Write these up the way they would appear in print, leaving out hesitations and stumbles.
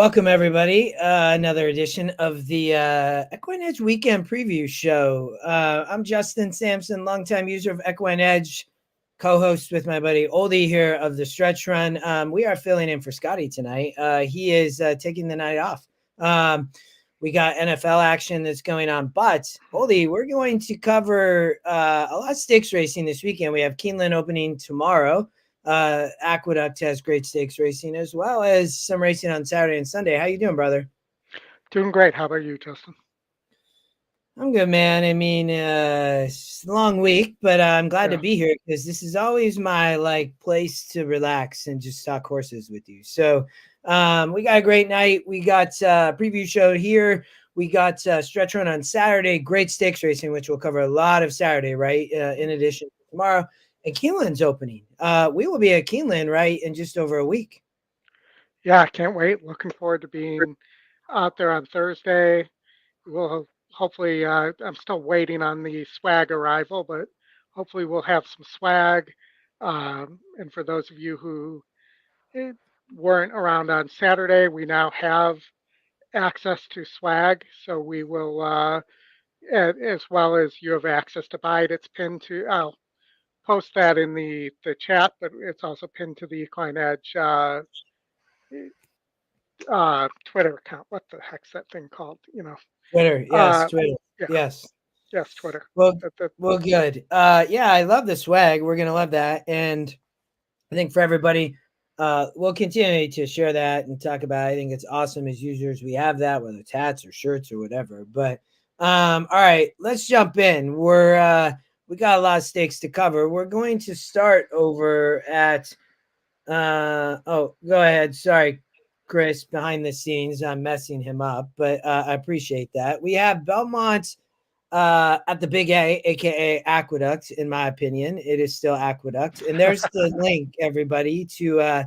Welcome, everybody. Another edition of the Equine Edge Weekend Preview Show. I'm Justin Sampson, longtime user of Equine Edge, co-host with my buddy Oldy here of the Stretch Run. We are filling in for Scotty tonight. He is taking the night off. We got NFL action that's going on, but Oldy, we're going to cover a lot of stakes racing this weekend. We have Keeneland opening tomorrow. Aqueduct has great stakes racing as well as some racing on Saturday and Sunday. How you doing, brother? Doing great. How about you, Justin? I'm good, man. I mean, it's a long week, but I'm glad to be here because this is always my place to relax and just talk horses with you. So we got a great night. We got preview show here. We got Stretch Run on Saturday. Great stakes racing, which we'll cover a lot of Saturday, right? In addition to tomorrow. And Keeneland's opening. We will be at Keeneland, right, in just over a week. Yeah, I can't wait. Looking forward to being out there on Thursday. We'll hopefully, I'm still waiting on the swag arrival, but hopefully we'll have some swag. And for those of you who weren't around on Saturday, we now have access to swag. So we will, as well as you have access to buy it. It's pinned to, I'll post that in the chat, but it's also pinned to the Equine Edge Twitter account. What the heck's that thing called? Twitter, yes, Twitter, yeah, yes, Twitter. Well, good. Yeah, I love the swag. We're gonna love that, and I think for everybody, we'll continue to share that and talk about it. I think it's awesome as users. We have that, whether it's hats or shirts or whatever. But all right, let's jump in. We got a lot of stakes to cover. We're going to start over at go ahead. Sorry, Chris, behind the scenes. I'm messing him up, but I appreciate that. We have Belmont at the Big A, aka Aqueduct. In my opinion, it is still Aqueduct. And there's the link, everybody, to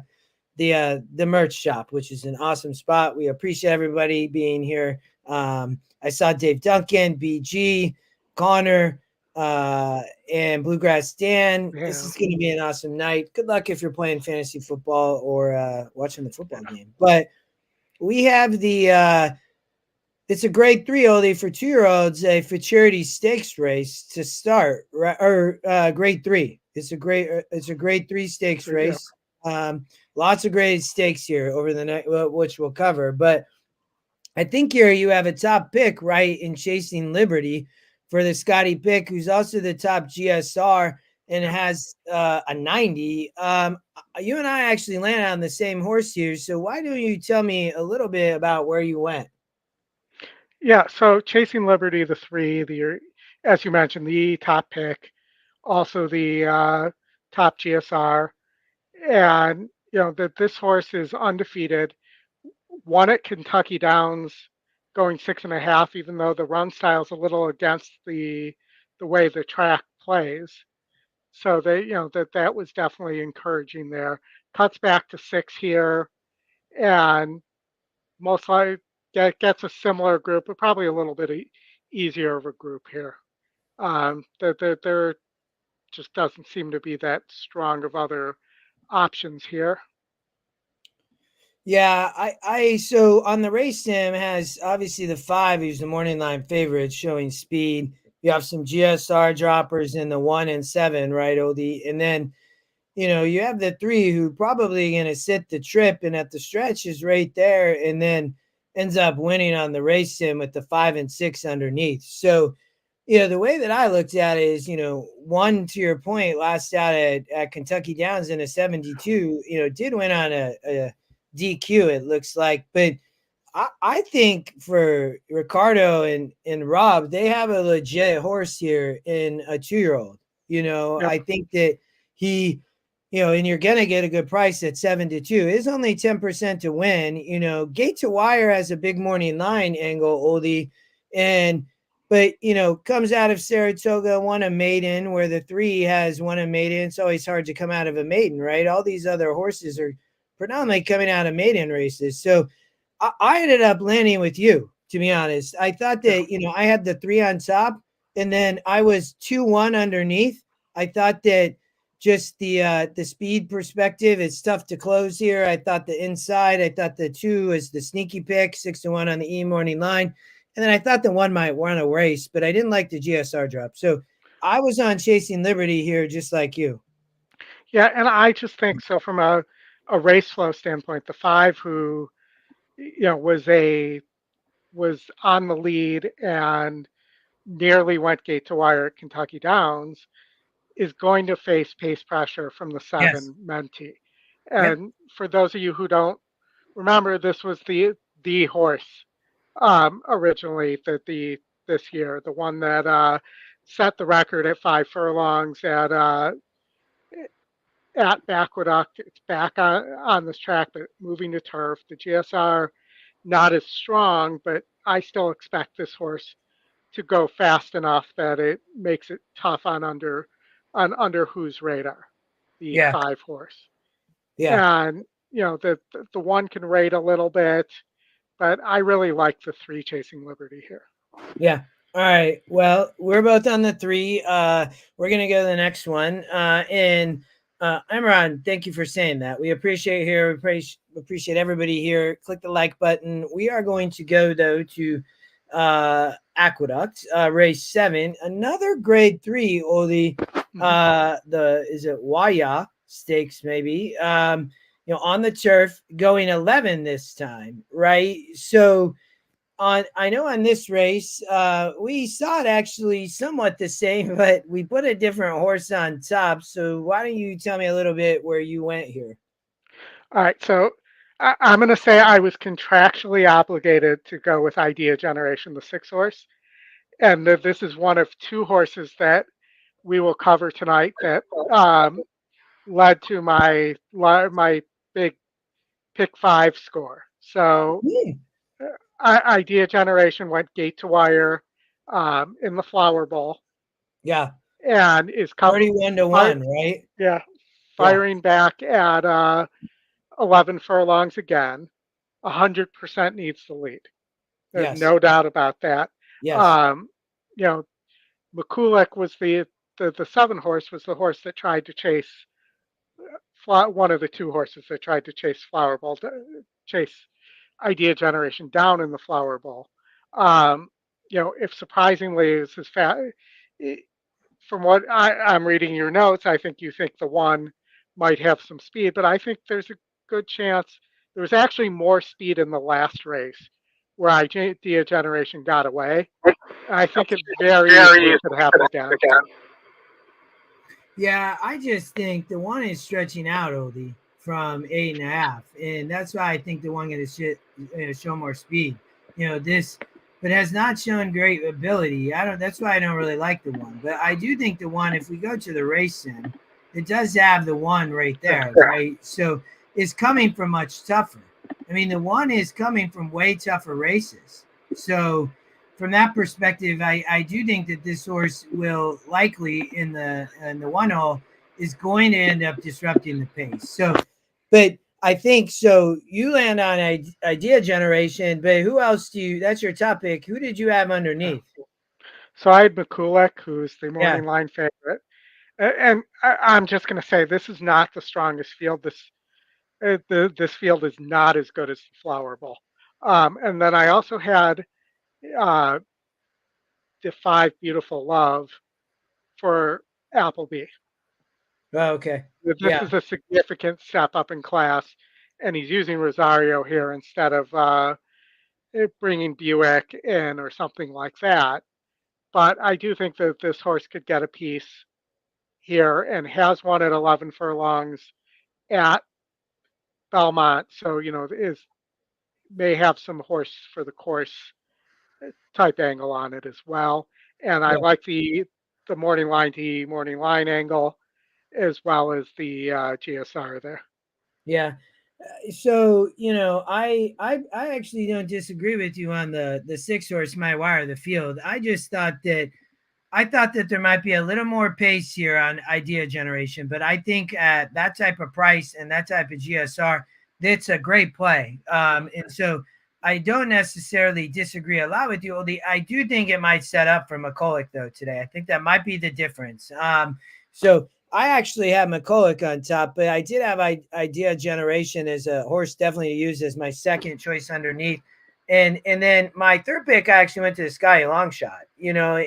the merch shop, which is an awesome spot. We appreciate everybody being here. I saw Dave Duncan, BG, Connor, and Bluegrass Dan. Yeah. This is going to be an awesome night. Good luck if you're playing fantasy football or watching the football game. But we have it's a grade 3 Oldy for 2-year-olds, a Futurity stakes race to start, right? Or grade 3. It's a grade 3 stakes race. Lots of grade stakes here over the night, which we'll cover. But I think here you have a top pick, right, in Chasing Liberty for the Scotty pick, who's also the top GSR and has a 90. You and I actually landed on the same horse here. So why don't you tell me a little bit about where you went? Yeah, so Chasing Liberty, the 3, as you mentioned, the top pick, also the top GSR, and that this horse is undefeated. Won at Kentucky Downs, going 6.5, even though the run style is a little against the way the track plays. So that was definitely encouraging there. Cuts back to 6 here, and most likely gets a similar group, but probably a little bit easier of a group here. There just doesn't seem to be that strong of other options here. Yeah, so on the race sim has obviously the 5, who's the morning line favorite, showing speed. You have some GSR droppers in the 1 and 7, right, Oldy? And then, you have the 3 who probably going to sit the trip and at the stretch is right there and then ends up winning on the race sim with the 5 and 6 underneath. So, the way that I looked at it is, 1, to your point, last out at Kentucky Downs in a 72, did win on a DQ, it looks like. But I think for Ricardo and Rob, they have a legit horse here in a 2-year-old. Yep. I think that he, and you're going to get a good price at 7-2. It's only 10% to win. Gate to Wire has a big morning line angle, Oldie. But, comes out of Saratoga, won a maiden, where the 3 has won a maiden. It's always hard to come out of a maiden, right? All these other horses are predominantly coming out of maiden races. So I ended up landing with you, to be honest. I thought that, I had the 3 on top and then I was 2-1 underneath. I thought that just the speed perspective. It's tough to close here. I thought the inside. I thought the 2 is the sneaky pick, 6-1 on the morning line, and then I thought the 1 might run a race, but I didn't like the GSR drop. So I was on Chasing Liberty here, just like you. Yeah, and I just think so from a race flow standpoint, the 5 who was on the lead and nearly went gate to wire at Kentucky Downs is going to face pace pressure from the Yes. 7 Menti. Yep. And for those of you who don't remember, this was the horse originally that the this year, the one that set the record at 5 furlongs at Aqueduct. It's back on this track, but moving to turf. The GSR not as strong, but I still expect this horse to go fast enough that it makes it tough on under whose radar, the Yeah. 5 horse. Yeah. And the 1 can rate a little bit, but I really like the 3 Chasing Liberty here. Yeah. All right. Well, we're both on the 3. We're gonna go to the next one. And Imran, thank you for saying that. We appreciate here. We appreciate everybody here. Click the like button. We are going to go though to Aqueduct, race 7, another grade 3, Oldy. The is it Waya stakes maybe? On the turf, going 11 this time, right? So I know on this race, we saw it actually somewhat the same, but we put a different horse on top. So why don't you tell me a little bit where you went here? All right, so I'm going to say I was contractually obligated to go with Idea Generation, the 6 horse, and that this is one of 2 horses that we will cover tonight that led to my big pick 5 score. So Idea Generation went gate to wire in the Flower Bowl Yeah, and is 31-1, right? yeah, Yeah. firing back at 11 furlongs again. 100% needs the lead. There's Yes. no doubt about that. Yes. Um, you know, McCulloch was the 7 horse was the horse that tried to chase one of the 2 horses that tried to chase Flower Bowl, chase Idea Generation down in the Flower Bowl. Um, if surprisingly is as fast, from what I'm reading your notes, I think you think the 1 might have some speed, but I think there's a good chance there was actually more speed in the last race where Idea Generation got away. I think it very easily could happen again. Yeah, I just think the 1 is stretching out, Oldie, from 8.5, and that's why I think the 1 going to show more speed. This, but has not shown great ability. I don't. That's why I don't really like the 1. But I do think the 1, if we go to the race sim, it does have the 1 right there, right? So it's coming from much tougher. I mean, the 1 is coming from way tougher races. So from that perspective, I do think that this horse will likely in the 1 hole is going to end up disrupting the pace. So, but I think so. You land on Idea Generation, but who else do you? That's your top pick. Who did you have underneath? So I had McCulloch, who's the Yeah. morning line favorite, and I'm just going to say this is not the strongest field. This field is not as good as the Flower Bowl. And then I also had uh, the 5 Beautiful Love for Appleby. Oh, okay. This Yeah. is a significant step up in class, and he's using Rosario here instead of bringing Buick in or something like that. But I do think that this horse could get a piece here and has won at 11 furlongs at Belmont. So, may have some horse for the course type angle on it as well. And I Yeah. like the morning line to morning line angle as well as the GSR there. Yeah. So I actually don't disagree with you on the 6 horse my wire the field. I thought that there might be a little more pace here on Idea Generation, but I think at that type of price and that type of GSR, that's a great play. And so I don't necessarily disagree a lot with you, Oldie. I do think it might set up for McCulloch though today. I think that might be the difference. So I actually have McCulloch on top, but I did have Idea Generation as a horse definitely to use as my second choice underneath. And then my third pick, I actually went to the Sky Longshot,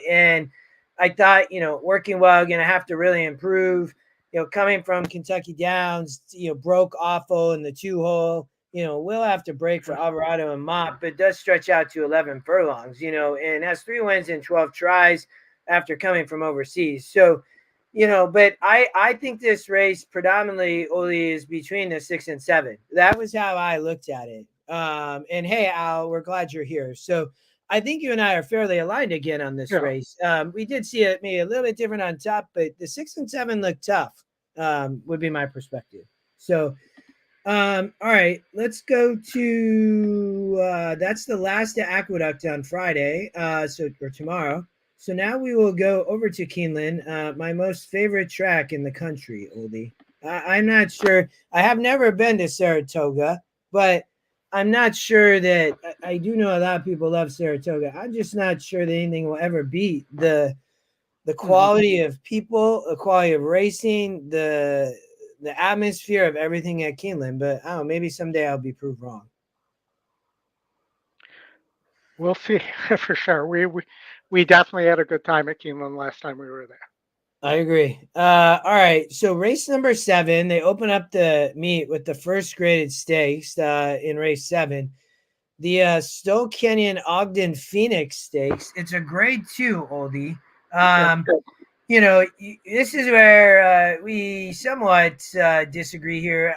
and I thought, working well, going to have to really improve, coming from Kentucky Downs, broke awful in the 2 hole, will have to break for Alvarado and Mott, but does stretch out to 11 furlongs, and has 3 wins in 12 tries after coming from overseas. So, but I think this race predominantly only is between the 6 and 7. That was how I looked at it. And hey, Al, we're glad you're here. So I think you and I are fairly aligned again on this Yeah. race. We did see it maybe a little bit different on top, but the 6 and 7 look tough. Would be my perspective. So all right, let's go to that's the last Aqueduct on Friday, so or tomorrow. So now we will go over to Keeneland, my most favorite track in the country, Oldy. I'm not sure. I have never been to Saratoga, but I'm not sure that I do know a lot of people love Saratoga. I'm just not sure that anything will ever beat the Mhm. quality of people, the quality of racing, the atmosphere of everything at Keeneland. But I don't know, maybe someday I'll be proved wrong. We'll see for sure. We definitely had a good time at Keeneland last time we were there. I agree. All right. So race number 7, they open up the meet with the first graded stakes in race 7. The Stoll Canyon Ogden Phoenix Stakes. It's a grade 2, Oldie. Yep. Um, this is where we somewhat disagree here.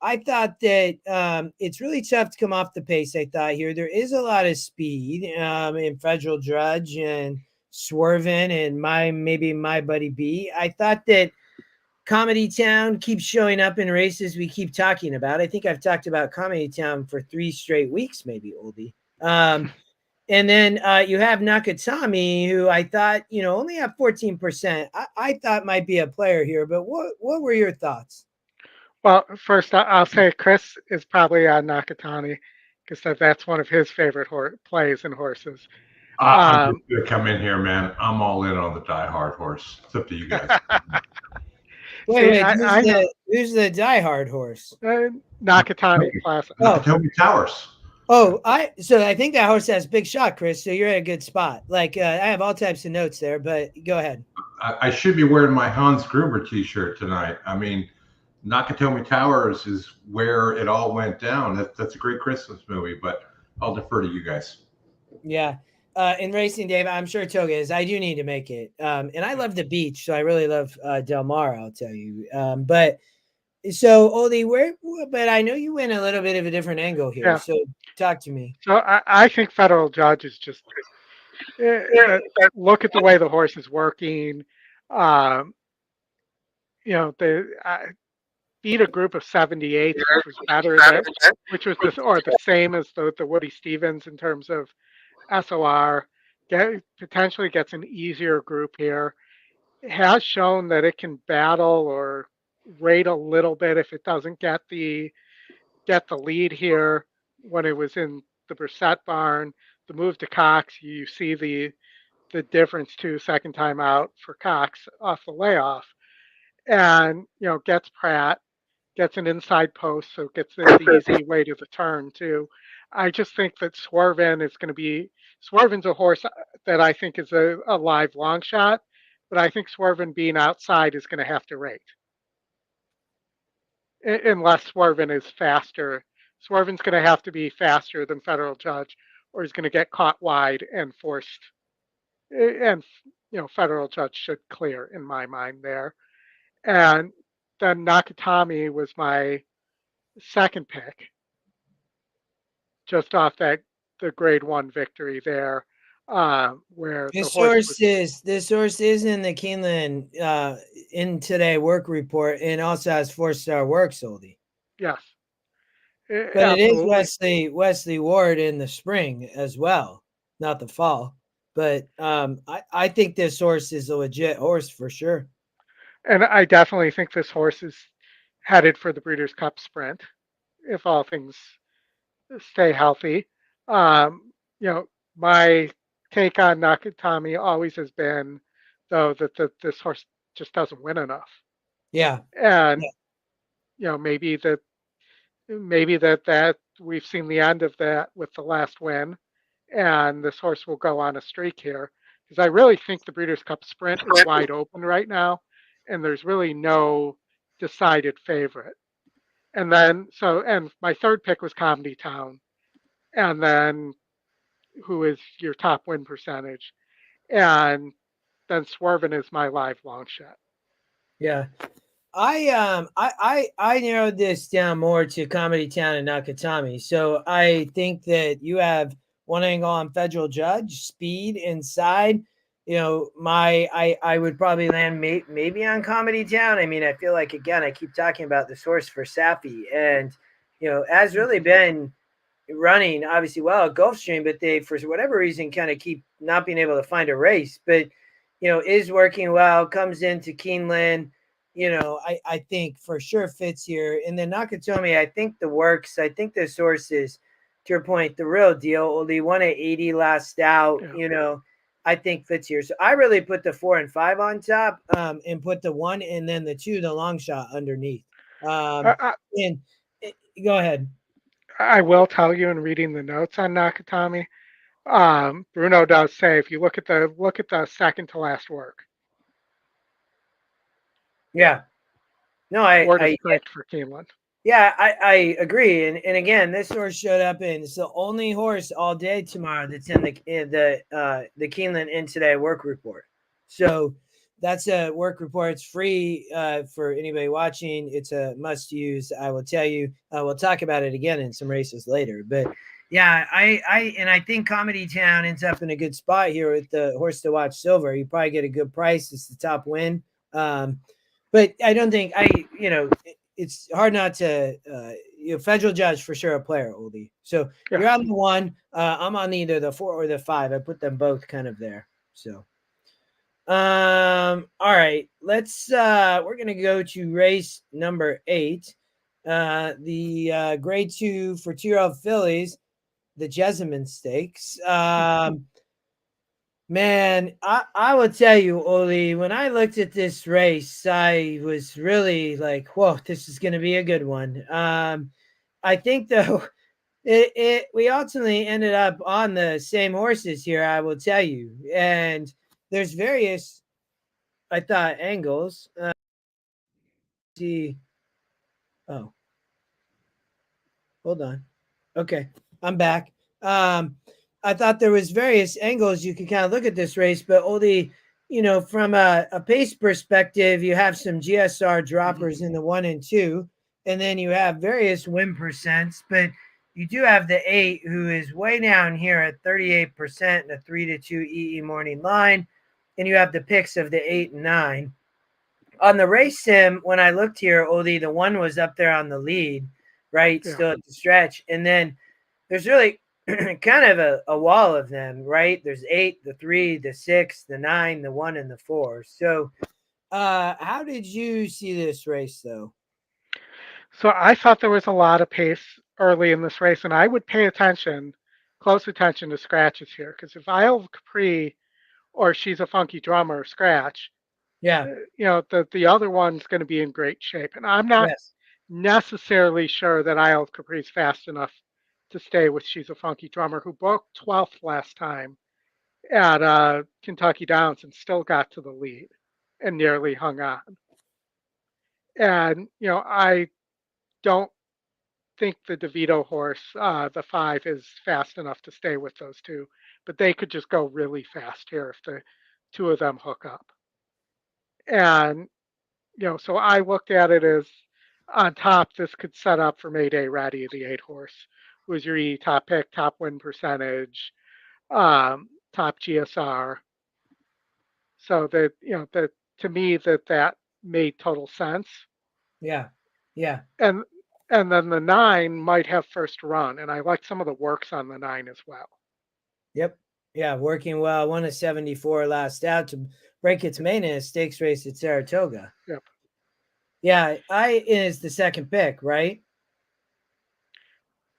I thought that it's really tough to come off the pace. I thought here there is a lot of speed in Federal Drudge and Swervin and maybe my buddy B. I thought that Comedy Town keeps showing up in races we keep talking about. I think I've talked about Comedy Town for 3 straight weeks, maybe, Oldie. And then you have Nakatami, who I thought, only have 14%. I thought might be a player here, but what were your thoughts? Well, first I'll say Chris is probably on Nakatani because that's one of his favorite plays and horses. I'm just Um, gonna come in here, man. I'm all in on the Die Hard horse. It's up to you guys. Wait, See, wait, I know who's the diehard horse? Nakatani Classic. Oh, Nakatomi Towers. so I think that horse has big shot, Chris. So you're at a good spot. Like I have all types of notes there, but go ahead. I should be wearing my Hans Gruber T-shirt tonight. I mean, Nakatomi Towers is where it all went down. That's a great Christmas movie, but I'll defer to you guys. Yeah. In racing, Dave, I'm sure Toga is. I do need to make it. And I love the beach, so I really love Del Mar, I'll tell you. But so Oldie, but I know you went a little bit of a different angle here. Yeah. So talk to me. So I think Federal Judge is just that. Look at the way the horse is working. Um, they beat a group of 78s, which was better that, which was the same as the Woody Stevens in terms of SOR. Potentially gets an easier group here. It has shown that it can battle or rate a little bit if it doesn't get the lead here when it was in the Brissett barn. The move to Cox, you see the difference too, second time out for Cox off the layoff. And gets Pratt, gets an inside post, so gets the easy way to the turn too. I just think that Swervin's a horse that I think is a live long shot, but I think Swervin being outside is going to have to rate unless Swervin is faster. Swervin's going to have to be faster than Federal Judge, or he's going to get caught wide and forced. And Federal Judge should clear in my mind there. And then Nakatami was my second pick, just off the grade 1 victory there, where the horse was. This horse is in the Keeneland in today work report and also has 4-star work, Oldie. Yes, But it is absolutely. Wesley Ward in the spring as well, not the fall. But I think this horse is a legit horse for sure. And I definitely think this horse is headed for the Breeders' Cup Sprint if all things stay healthy. My take on Nakatami always has been, though, that this horse just doesn't win enough. Yeah. And maybe that we've seen the end of that with the last win, and this horse will go on a streak here, because I really think the Breeders' Cup Sprint is wide open right now, and there's really no decided favorite. And then and my third pick was Comedy Town, and then who is your top win percentage, and then Swervin is my live long shot. Yeah. I narrowed this down more to Comedy Town and Nakatomi. So I think that you have one angle on Federal Judge, speed inside. I would probably land maybe on Comedy Town. I mean, I feel like, again, I keep talking about the source for Safi, and has really been running obviously well at Gulfstream, but they, for whatever reason, kind of keep not being able to find a race. But is working well, comes into Keeneland. I think for sure fits here. And then Nakatomi, I think the works. I think the source is, to your point, the real deal. Only won at 80 last out. Yeah. I think fits here. So I really put the 4 and 5 on top, and put the 1 and then the 2, the long shot underneath. And go ahead. I will tell you, in reading the notes on Nakatomi, Bruno does say, if you look at the second to last work. Yeah. No, Word is correct for Keeneland. Yeah, I agree. And again, this horse showed up, and it's the only horse all day tomorrow that's in the Keeneland in today work report. So that's a work report. It's free for anybody watching. It's a must use. I will tell you. We'll talk about it again in some races later. But yeah, I think Comedy Town ends up in a good spot here with the horse to watch Silver. You probably get a good price. It's the top win. But I don't think it's hard not to, Federal Judge for sure a player, Oldy. So you're on the 1. I'm on either the 4 or the 5. I put them both kind of there. So, all right, we're going to go to race number 8. The grade 2 for 2-year-old fillies, the Jessamine Stakes. Man, I will tell you, Oli, when I looked at this race, I was really like, whoa, this is going to be a good one. I think, though, we ultimately ended up on the same horses here, I will tell you. And there's various, I thought, angles. See. Oh, hold on. Okay, I'm back. I thought there was various angles you could kind of look at this race, but only, from a pace perspective, you have some GSR droppers in the 1 and 2, and then you have various win percents, but you do have the 8, who is way down here at 38% in a 3-2 EE morning line, and you have the picks of the 8 and 9. On the race sim, when I looked here, Oldie, the 1 was up there on the lead, right? Yeah. Still at the stretch. And then there's really kind of a wall of them, right? There's 8, the 3, the 6, the 9, the 1, and the 4. So how did you see this race, though? So I thought there was a lot of pace early in this race, and I would pay close attention to scratches here, because if Isle of Capri or She's a Funky Drummer scratch, the other one's going to be in great shape. And I'm not necessarily sure that Isle of Capri is fast enough to stay with She's a Funky Drummer, who broke 12th last time at Kentucky Downs and still got to the lead and nearly hung on. And, I don't think the DeVito horse, the 5, is fast enough to stay with those two, but they could just go really fast here if the 2 of them hook up. And, so I looked at it as, on top, this could set up for Mayday Ready, the 8 horse, was your top pick, top win percentage, top GSR. So that to me that made total sense. Yeah. And then the 9 might have first run, and I like some of the works on the 9 as well. Yep. Yeah, working well. Won a 74 last out to break its main in a stakes race at Saratoga. Yep. Yeah, it is the second pick, right?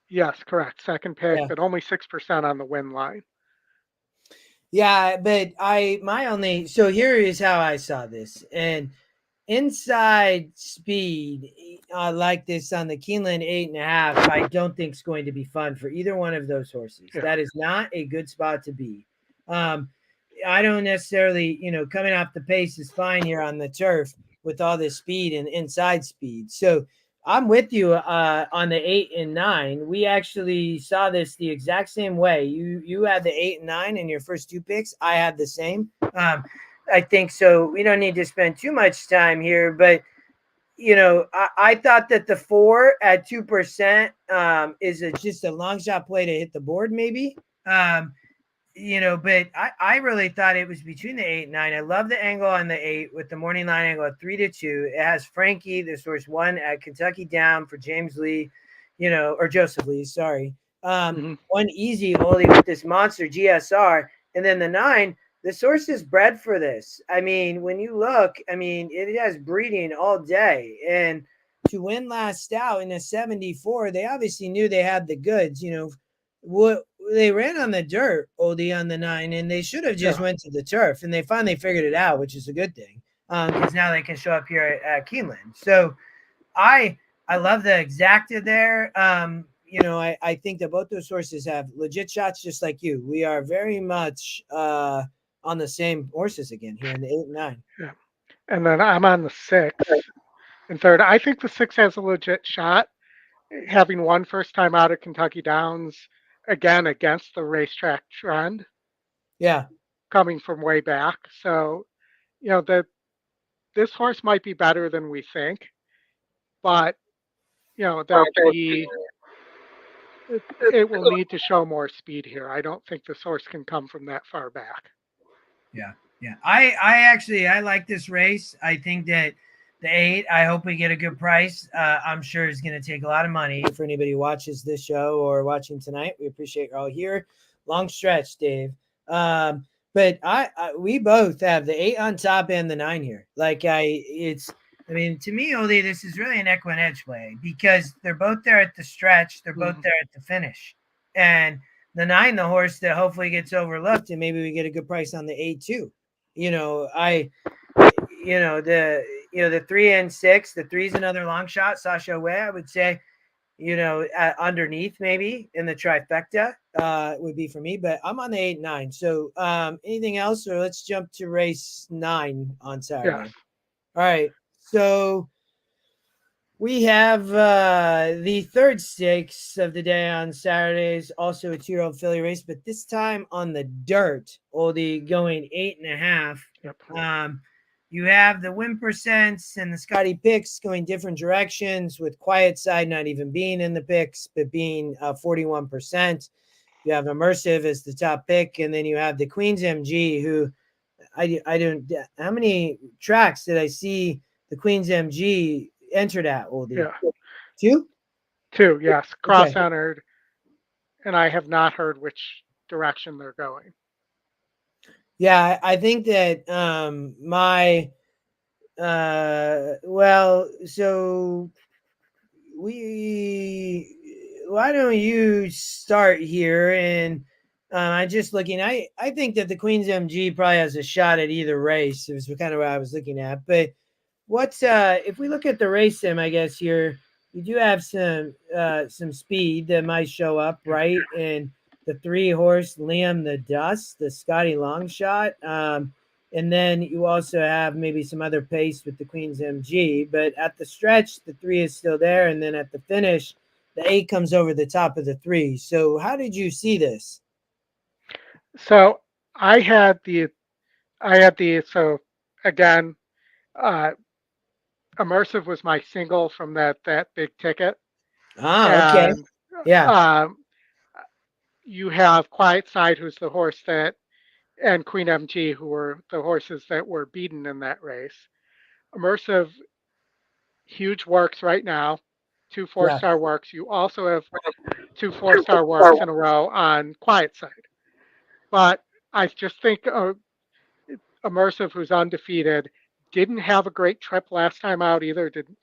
Yes, correct. Second pick, but only 6% on the win line. Yeah, but so here is how I saw this. And inside speed, like this on the Keeneland 8.5, I don't think is going to be fun for either one of those horses. Yeah. That is not a good spot to be. Um, I don't necessarily, coming off the pace is fine here on the turf with all this speed and inside speed. So I'm with you on the 8 and 9. We actually saw this the exact same way. You had the 8 and 9 in your first two picks. I had the same. I think so. We don't need to spend too much time here, but I thought that the 4 at 2% is just a long shot play to hit the board, maybe. But I really thought it was between the 8 and 9. I love the angle on the 8 with the morning line angle at 3-2. It has Frankie, the source 1 at Kentucky down for James Lee, or Joseph Lee, sorry. Mm-hmm. One easy Oldy with this monster GSR. And then the 9, the source is bred for this. I mean, when you look, it has breeding all day. And to win last out in a 74, they obviously knew they had the goods, what they ran on the dirt, Oldie on the 9, and they should have just went to the turf, and they finally figured it out, which is a good thing because now they can show up here at Keeneland. So I love the exacta there. I think that both those horses have legit shots, just like you. We are very much on the same horses again here in the 8 and 9. Yeah. And then I'm on the 6 and third. I think the 6 has a legit shot, having won first time out at Kentucky Downs again against the racetrack trend. Yeah. Coming from way back. So, that this horse might be better than we think, but there'll be it will need to show more speed here. I don't think this horse can come from that far back. Yeah. Yeah. I like this race. I think that the 8, I hope we get a good price. I'm sure it's going to take a lot of money for anybody who watches this show or watching tonight. We appreciate you're all here. Long stretch, Dave. But we both have the 8 on top and the 9 here. To me, Oldie, this is really an equine edge play because they're both there at the stretch. They're both there at the finish. And the 9, the horse that hopefully gets overlooked, and maybe we get a good price on the 8 too. The 3 and 6, the 3 is another long shot. Sasha Way, I would say, underneath maybe in the trifecta would be for me, but I'm on the 8 and 9. So anything else, or let's jump to race 9 on Saturday. Yes. All right. So we have the third stakes of the day on Saturdays, also a 2-year-old filly race, but this time on the dirt, Oldie going 8.5. Yep. You have the win percents and the Scotty picks going different directions, with Quiet Side not even being in the picks, but being 41%. You have Immersive as the top pick, and then you have the Queen's MG, who I don't. How many tracks did I see the Queen's MG entered at, Oldie? Yeah. 2? 2, yes. Cross Okay. entered, and I have not heard which direction they're going. Yeah, I think that so why don't you start here? And I'm just looking. I think that the Queen's MG probably has a shot at either race. It was kind of what I was looking at. But what's if we look at the race sim, I guess here you do have some speed that might show up, right? And the 3 horse Liam the Dust, the Scotty Longshot. And then you also have maybe some other pace with the Queen's MG. But at the stretch, the 3 is still there. And then at the finish, the 8 comes over the top of the 3. So how did you see this? So I had the so again, Immersive was my single from that big ticket. Okay. And Yeah. You have Quiet Side, who's the horse and Queen MG, who were the horses that were beaten in that race. Immersive, huge works right now, 2 4-star works. You also have 2 4-star works in a row on Quiet Side. But I just think Immersive, who's undefeated, didn't have a great trip last time out either. Didn't,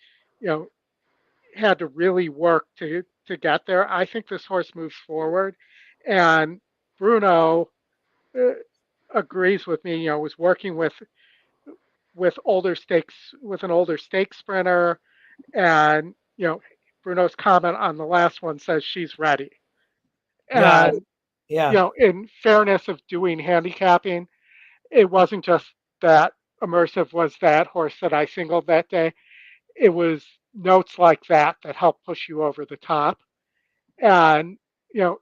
had to really work to get there. I think this horse moves forward, and Bruno agrees with me. Was working with an older stakes sprinter, and Bruno's comment on the last one says she's ready. Right. And Yeah. in fairness of doing handicapping, it wasn't just that Immersive was that horse that I singled that day. It was notes like that that helped push you over the top. And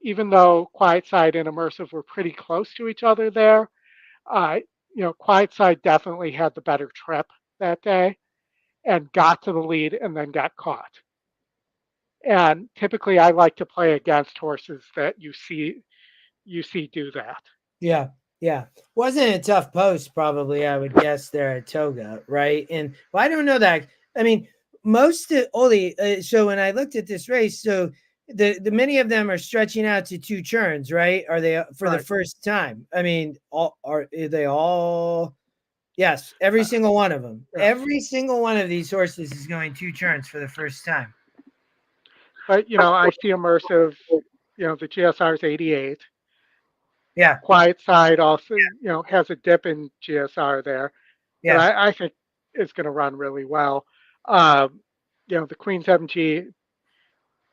even though Quiet Side and Immersive were pretty close to each other there, uh, Quiet Side definitely had the better trip that day and got to the lead and then got caught. And typically, I like to play against horses that you see do that. Yeah. Yeah. Wasn't a tough post, probably, I would guess, there at Toga, right? And well, I don't know that. I mean, most of Oldy, so when I looked at this race, so the many of them are stretching out to two churns, right? Are they for the Right. first time? I mean, all are they all? Yes, every Uh, single one of them. yeah. Every single one of these horses is going two churns for the first time. But I see Immersive. The GSR is 88. Yeah. Quiet Side also, has a dip in GSR there that Yeah. I think is going to run really well. Um, the Queen's MG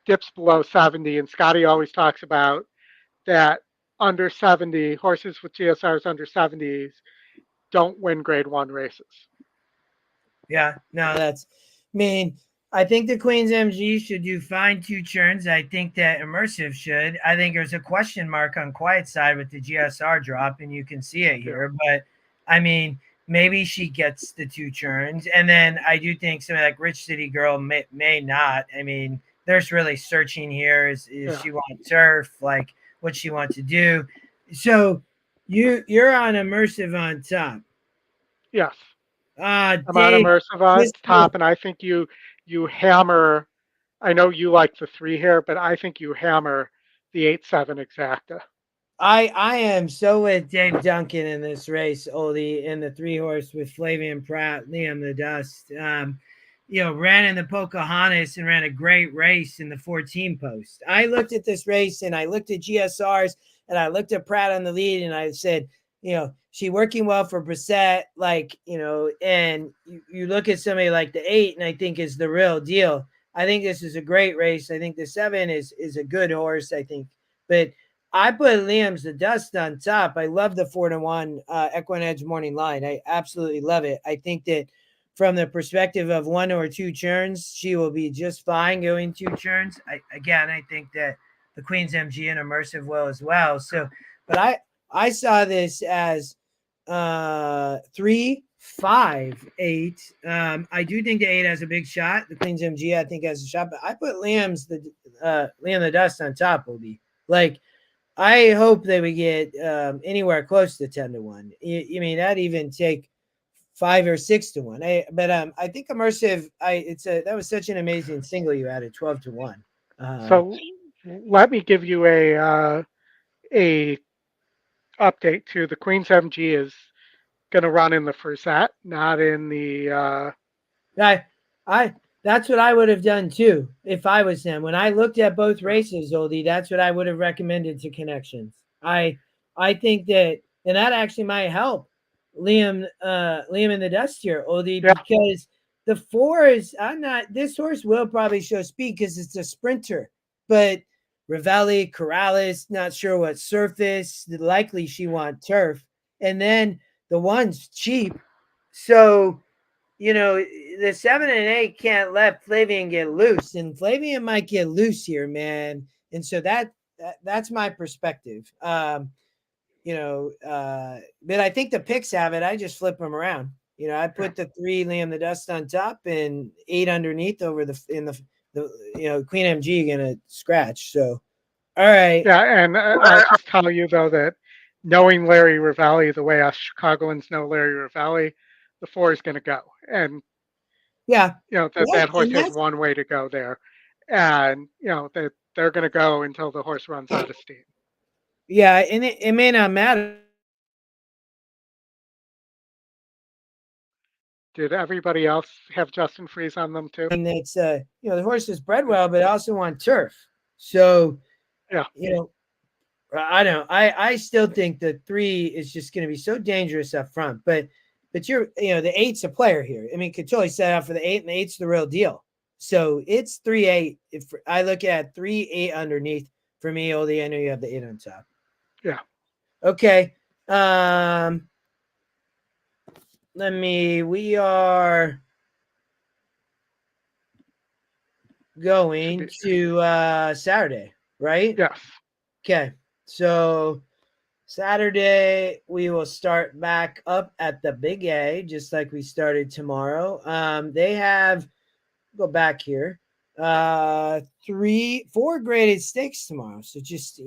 dips below 70, and Scotty always talks about that under 70 horses with GSRs under 70s don't win Grade One races. Yeah, no, I mean, I think the Queen's MG should do fine two churns. I think that Immersive should. I think there's a question mark on Quiet Side with the GSR drop, and you can see it Yeah, here. But I mean, maybe she gets the two churns. And then I do think something like Rich City Girl may not. I mean, there's really searching here. Is yeah, she want turf? Like what she wants to do. So you're on Immersive on top. yes. I'm on Dave, Immersive on this top, and I think you hammer. I know you like the three here, but I think you hammer the 8-7 exacta. I am so with Dave Duncan in this race, Oldie, in the three horse with Flavian Pratt, Liam the Dust. Ran in the Pocahontas and ran a great race in the 14 post. I looked at this race and I looked at GSRs and I looked at Pratt on the lead and I said, she working well for Frizette, and you look at somebody like the 8 and I think is the real deal. I think this is a great race. I think the 7 is a good horse, I think. But I put Liam's the Dust on top. I love the 4-1 Equine Edge morning line. I absolutely love it. I think that from the perspective of one or two churns, she will be just fine going two churns. I think that the Queen's MG and Immersive will as well. So, but I saw this as 3, 5, 8. I do think the 8 has a big shot. The Queen's MG I think has a shot, but I put Liam the Dust on top. Will be like. I hope they would get anywhere close to 10-1. You mean that even take 5 or 6-1? I think Immersive. That was such an amazing single you added 12-1. So let me give you a update too. The Queen's MG is going to run in the Frizette, not in the. I, I that's what I would have done too if I was him. When I looked at both races, Oldie, that's what I would have recommended to connections. I think that, and that actually might help Liam in the Dust here, Oldie, Yeah, because the 4 is I'm not. This horse will probably show speed because it's a sprinter, but Ravelli, Corrales, not sure what surface. Likely she want turf, and then the one's cheap, so the 7 and 8 can't let Flavian get loose, and Flavian might get loose here, man. And so that's my perspective. But I think the picks have it. I just flip them around. I yeah, put the 3 Liam the Dust on top and 8 underneath over the Queen MG gonna scratch. So all right. yeah. And I'll just tell you though that knowing Larry Ravelli the way us Chicagoans know Larry Ravelli, the 4 is going to go, and Yeah. that horse And has that's one way to go there, and that they're going to go until the horse runs out of steam. yeah, and it may not matter. Did everybody else have Justin Freeze on them too? And it's the horse is bred well, but I also want turf. So Yeah, you know, I know. I still think the 3 is just going to be so dangerous up front. But you're, the 8's a player here. I mean, could totally set out for the 8, and the 8's the real deal. So it's 3-8. If I look at 3-8 underneath for me, Oldy, I know you have the 8 on top. Yeah. Okay. We are going to Saturday, right? Yes. Okay. So Saturday, we will start back up at the Big A, just like we started tomorrow. They have, go back here, 4 graded stakes tomorrow. So just,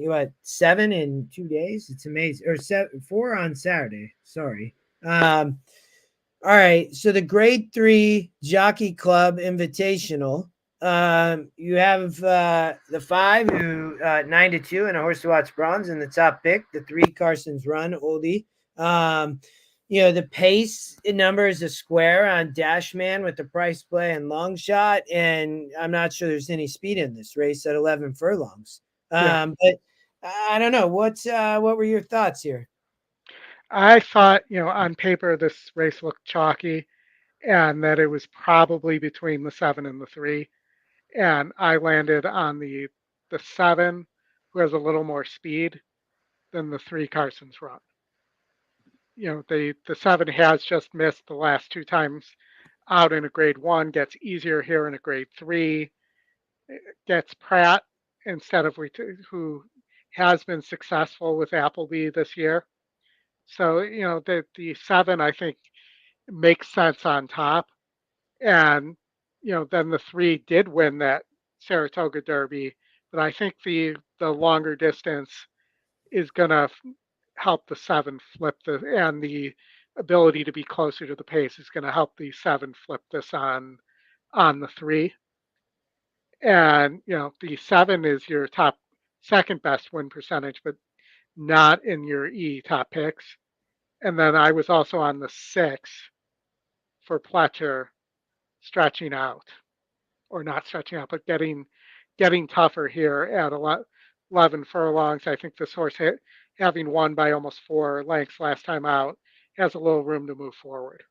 7 in 2 days? It's amazing. Or 4 on Saturday. Sorry. All right. So the grade 3 Jockey Club Invitational. You have the 5 who 9-2 and a horse to watch bronze in the top pick. The 3 Carson's Run, Oldie. The pace number is a square on Dashman with the price play and long shot, and I'm not sure there's any speed in this race at 11 furlongs. But I don't know. What were your thoughts here? I thought, on paper, this race looked chalky and that it was probably between the 7 and the 3. And I landed on the 7, who has a little more speed than the 3 Carson's Run. The 7 has just missed the last 2 times out in a grade 1, gets easier here in a grade 3, gets Pratt instead of who has been successful with Appleby this year. So, the 7, I think, makes sense on top. And, then the 3 did win that Saratoga Derby. But I think the longer distance is going to help the 7 flip and the ability to be closer to the pace is going to help the 7 flip this on the 3. And, the 7 is your second best win percentage, but not in your top picks. And then I was also on the 6 for Pletcher stretching out, or not stretching out, but getting tougher here at 11 furlongs. I think this horse, having won by almost 4 lengths last time out, has a little room to move forward.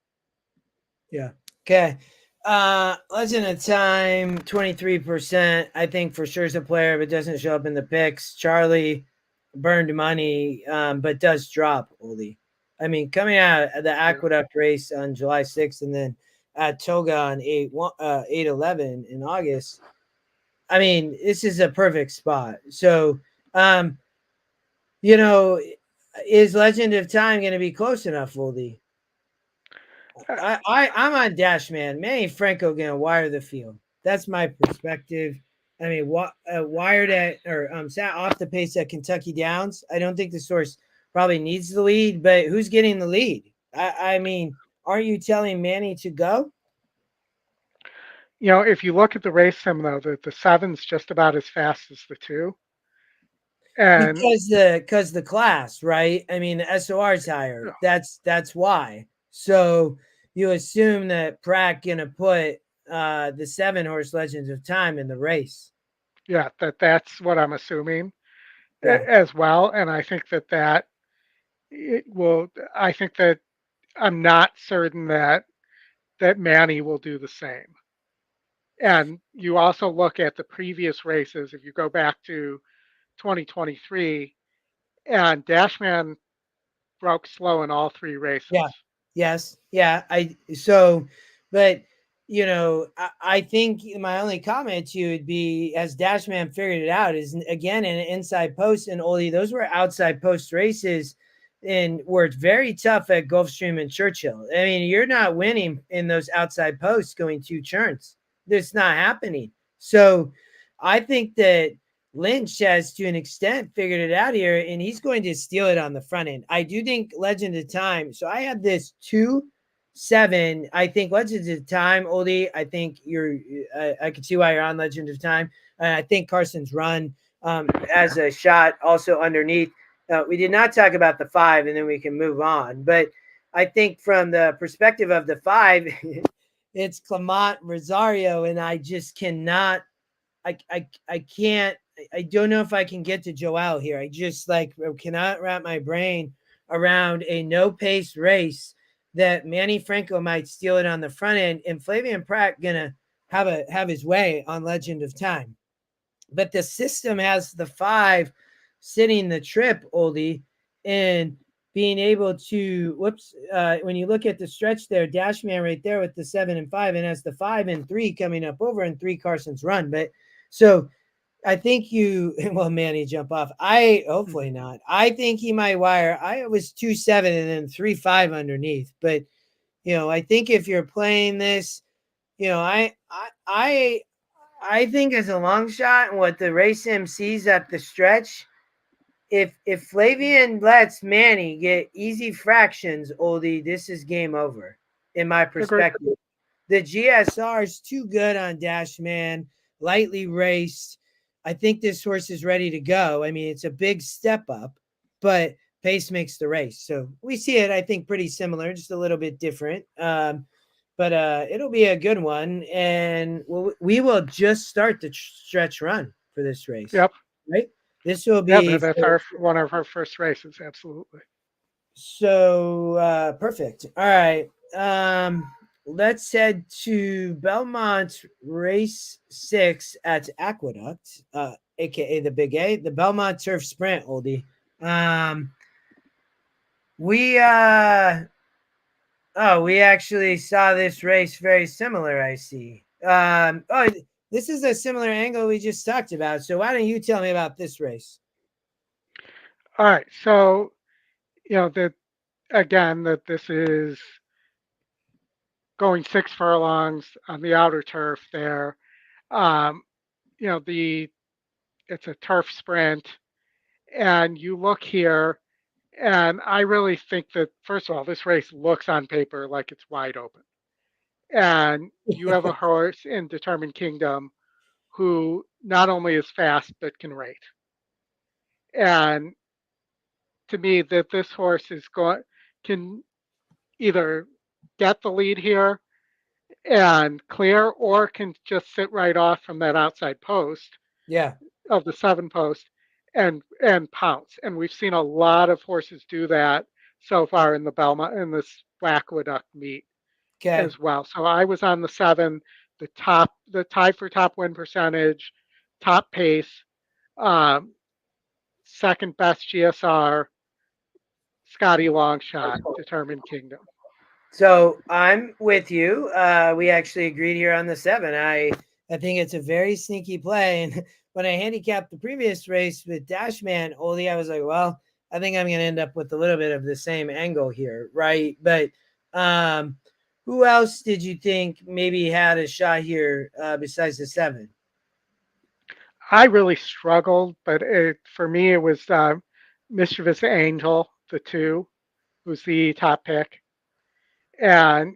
Yeah. Okay. Legend of Time, 23%. I think for sure is a player, but doesn't show up in the picks. Charlie burned money, but does drop, Oldy. I mean, coming out of the Aqueduct race on July 6th and then at Toga on 8/11 in August. I mean, this is a perfect spot. So, is Legend of Time going to be close enough, Oldy? I'm on Dashman. Manny Franco going to wire the field. That's my perspective. I mean, wired at or sat off the pace at Kentucky Downs. I don't think the source probably needs the lead, but who's getting the lead? I mean, aren't you telling Manny to go? If you look at the race sim, though, the 7's just about as fast as the 2. And because the class, right? I mean, the SOR is higher. That's why. So you assume that Pratt gonna put the 7 horse Legends of Time in the race. Yeah, that's what I'm assuming as well. And I think that it will. I think that I'm not certain that Manny will do the same. And you also look at the previous races. If you go back to 2023, and Dashman broke slow in all 3 races. Yeah. Yes. Yeah. I think my only comment to you would be, as Dashman figured it out, is again in an inside post, and Oldy, those were outside post races and were very tough at Gulfstream and Churchill. I mean, you're not winning in those outside posts going 2 turns. That's not happening. So I think that Lynch has, to an extent, figured it out here, and he's going to steal it on the front end. I do think Legend of Time. So I have this 2-7. I think Legend of Time, Oldie. I think I can see why you're on Legend of Time. And I think Carson's Run as a shot also underneath. We did not talk about the 5, and then we can move on. But I think from the perspective of the 5, it's Clement Rosario, and I just cannot. I can't I don't know if I can get to Joel here. I just like cannot wrap my brain around a no pace race that Manny Franco might steal it on the front end, and Flavian Pratt gonna have his way on Legend of Time. But the system has the 5 sitting the trip, Oldy, and being able to when you look at the stretch there, Dashman right there with the 7 and 5, and has the 5 and 3 coming up over and 3 Carson's Run. But so I think Manny jump off. Hopefully not. I think he might wire. I was 2-7 and then 3-5 underneath. But I think if you're playing this, I think as a long shot and what the race sim sees at the stretch, if Flavian lets Manny get easy fractions, Oldie, this is game over in my perspective. Agreed. The GSR is too good on Dashman, lightly raced. I think this horse is ready to go. I mean, it's a big step up, but pace makes the race. So we see it, I think, pretty similar, just a little bit different. But it'll be a good one, and we will just start the stretch run for this race. Yep. Right. This will be that's one of our first races. Absolutely. So perfect. All right. Let's head to Belmont Race 6 at Aqueduct, aka the Big A, the Belmont Turf Sprint, Oldie. We actually saw this race very similar, I see. This is a similar angle we just talked about. So why don't you tell me about this race? All right. So, that this is going 6 furlongs on the outer turf there. It's a turf sprint, and you look here, and I really think that, first of all, this race looks on paper like it's wide open. And you have a horse in Determined Kingdom who not only is fast, but can rate. And to me, that this horse can either get the lead here and clear, or can just sit right off from that outside post of the 7 post and pounce. And we've seen a lot of horses do that so far in this Aqueduct meet as well. So I was on the 7, the tie for top win percentage, top pace, second best GSR, Scotty Longshot, Determined Kingdom. So I'm with you. We actually agreed here on the 7. I think it's a very sneaky play. And when I handicapped the previous race with Dashman, Oldy, I was like, well, I think I'm going to end up with a little bit of the same angle here, right? But who else did you think maybe had a shot here besides the 7? I really struggled, but for me, it was Mischievous Angel, the 2, who's the top pick. And,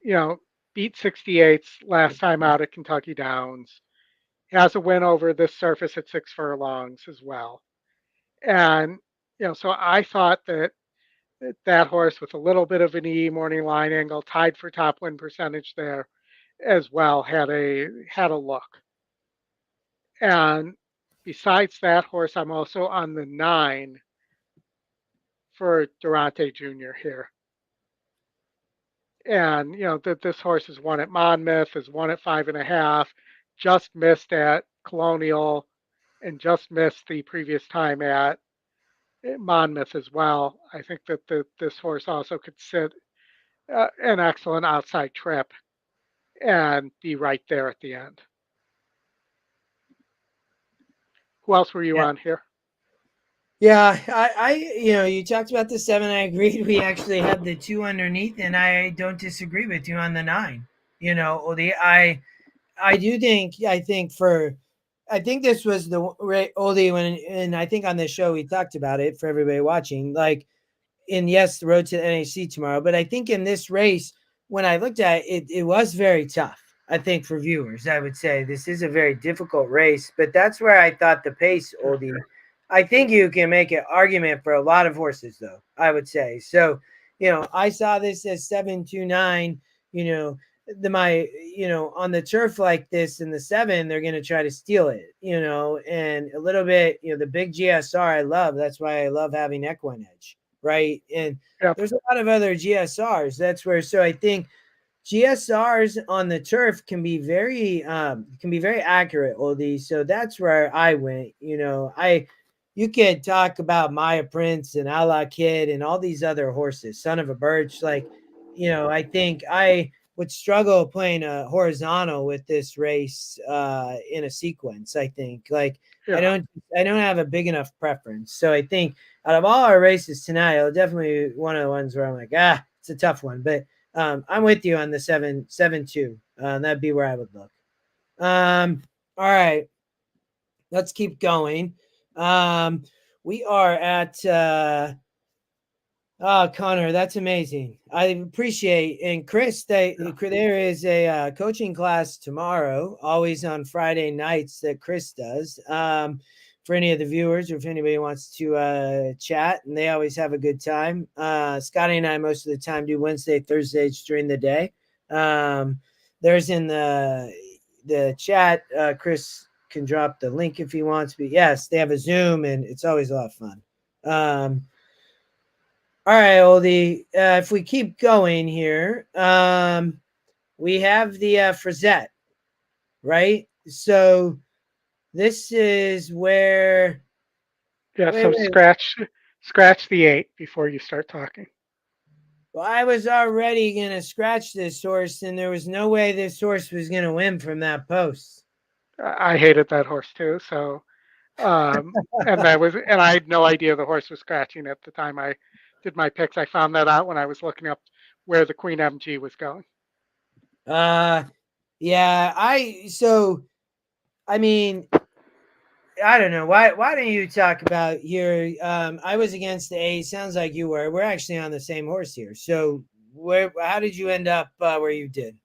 beat 68s last time out at Kentucky Downs. Has a win over this surface at 6 furlongs as well. And, so I thought that horse with a little bit of an E morning line angle, tied for top win percentage there as well, had a look. And besides that horse, I'm also on the 9 for Durante Jr. here. And, that this horse has won at Monmouth, has won at 5.5, just missed at Colonial, and just missed the previous time at Monmouth as well. I think that this horse also could sit an excellent outside trip and be right there at the end. Who else were you on here? Yeah, I you talked about the 7. I agreed. We actually had the 2 underneath, and I don't disagree with you on the 9. Oldie, I do think I think this was the Oldie and I think on this show we talked about it for everybody watching. Like, and yes, the road to the NAC tomorrow, but I think in this race, when I looked at it, it was very tough. I think for viewers, I would say this is a very difficult race, but that's where I thought the pace, Oldie. I think you can make an argument for a lot of horses, though, I would say. So, I saw this as 7-2-9, on the turf like this in the 7, they're going to try to steal it, and a little bit, the big GSR I love. That's why I love having equine edge, right? And Yep. there's a lot of other GSRs. That's where, so I think GSRs on the turf can be very accurate, Oldy. So that's where I went. You could talk about Maya Prince and A La Kid and all these other horses, Son of a Birch. Like, I think I would struggle playing a horizontal with this race in a sequence. I think Yeah. I don't have a big enough preference. So I think out of all our races tonight, it'll definitely be one of the ones where I'm like, it's a tough one, but I'm with you on the 7-2. That'd be where I would look. All right, let's keep going. We are at Connor, that's amazing. I appreciate. And Chris, there is a coaching class tomorrow, always on Friday nights, that Chris does. For any of the viewers, or if anybody wants to chat, and they always have a good time. Scotty and I most of the time do Wednesday, Thursdays during the day. There's in the chat, Chris can drop the link if he wants, but yes, they have a Zoom, and it's always a lot of fun. All right, Oldy, if we keep going here, we have the Frizette, right? So this is where... Yeah, so scratch the 8 before you start talking. Well, I was already going to scratch this horse, and there was no way this horse was going to win from that post. I hated that horse too, so and I had no idea the horse was scratching at the time I did my picks. I found that out when I was looking up where the Queen MG was going. Yeah, I mean, I don't know. Why don't you talk about here? I was against the 8. Sounds like you were. We're actually on the same horse here. So how did you end up where you did?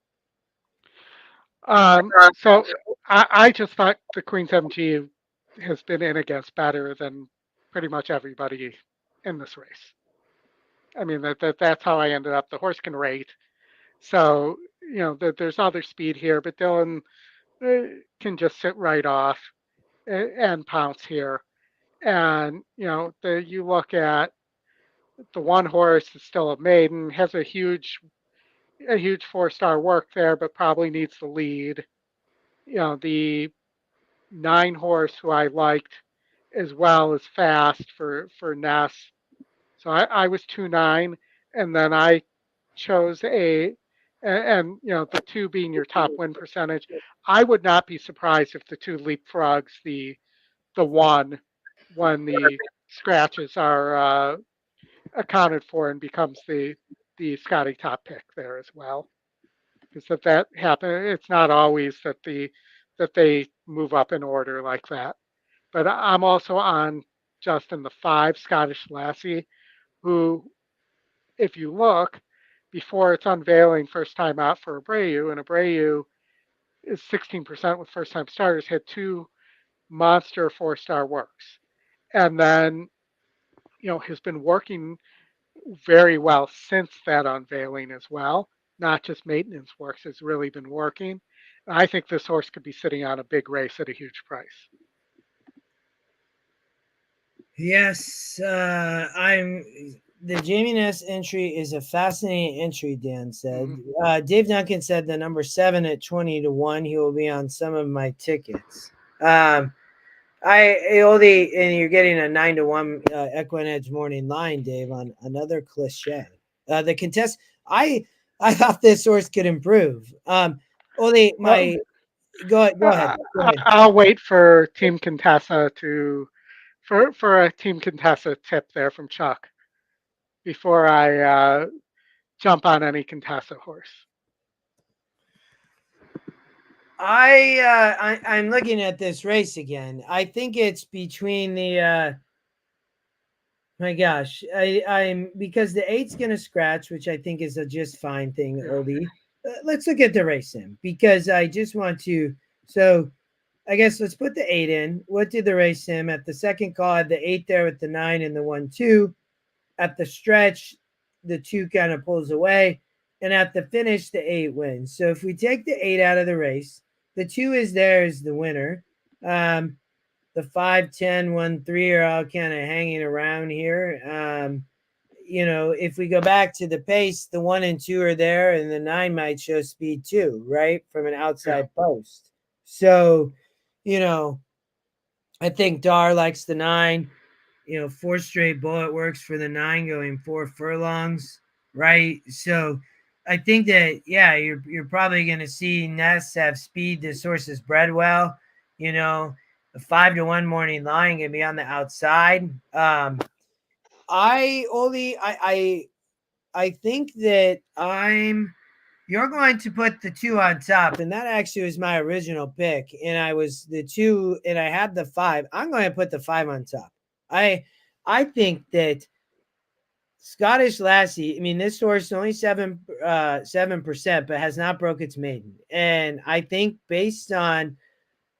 So I just thought the Queen's MG has been in against better than pretty much everybody in this race. I mean, that's how I ended up. The horse can rate. So, there's other speed here, but Dylan can just sit right off and pounce here. And, you look at the one horse is still a maiden, has a huge 4-star work there, but probably needs the lead. The 9 horse who I liked as well is fast for Ness. So I was 2-9, and then I chose and the 2 being your top win percentage. I would not be surprised if the 2 leapfrogs the 1 when the scratches are accounted for and becomes the Scotty top pick there as well. Because that happens, it's not always that they move up in order like that. But I'm also on Justin the 5 Scottish Lassie, who, if you look, before its unveiling first time out for Abreu, and Abreu is 16% with first time starters, had 2 monster 4-star works. And then, has been working very well since that unveiling as well. Not just maintenance works, has really been working. I think this horse could be sitting on a big race at a huge price. Yes, the Jamie Ness entry is a fascinating entry, Dan said. Mm-hmm. Dave Duncan said the number 7 at 20-1. He will be on some of my tickets. Oldy, and you're getting a 9-1 Equine Edge morning line, Dave, on another cliche. The contest, I thought this horse could improve. Oldy, go ahead. I'll wait for Team Contessa for a Team Contessa tip there from Chuck before I jump on any Contessa horse. I'm looking at this race again. I think it's between the my gosh, I'm because the 8's gonna scratch, which I think is a just fine thing, Oldy. Let's look at the race sim because I just want to. So I guess let's put the 8 in. What did the race sim at the second call? I had the 8 there with the 9 and the 1-2. At the stretch, the 2 kind of pulls away. and at the finish, the 8 wins. So if we take the 8 out of the race, the 2 is there as the winner. The 5, 10, 1, 3 are all kind of hanging around here. If we go back to the pace, the 1 and 2 are there, and the 9 might show speed too, right? From an Yeah. outside post. So, you know, I think Dar likes the 9. 4 straight bullet works for the 9 going 4 furlongs, right? So I think that, yeah, you're probably going to see Ness have speed. This horse is bred well. The 5-1 morning line going to be on the outside. I think that you're going to put the 2 on top, and that actually was my original pick. And I was the 2, and I had the 5. I'm going to put the 5 on top. I think that Scottish Lassie. I mean, this horse is only 7%, but has not broke its maiden. And I think based on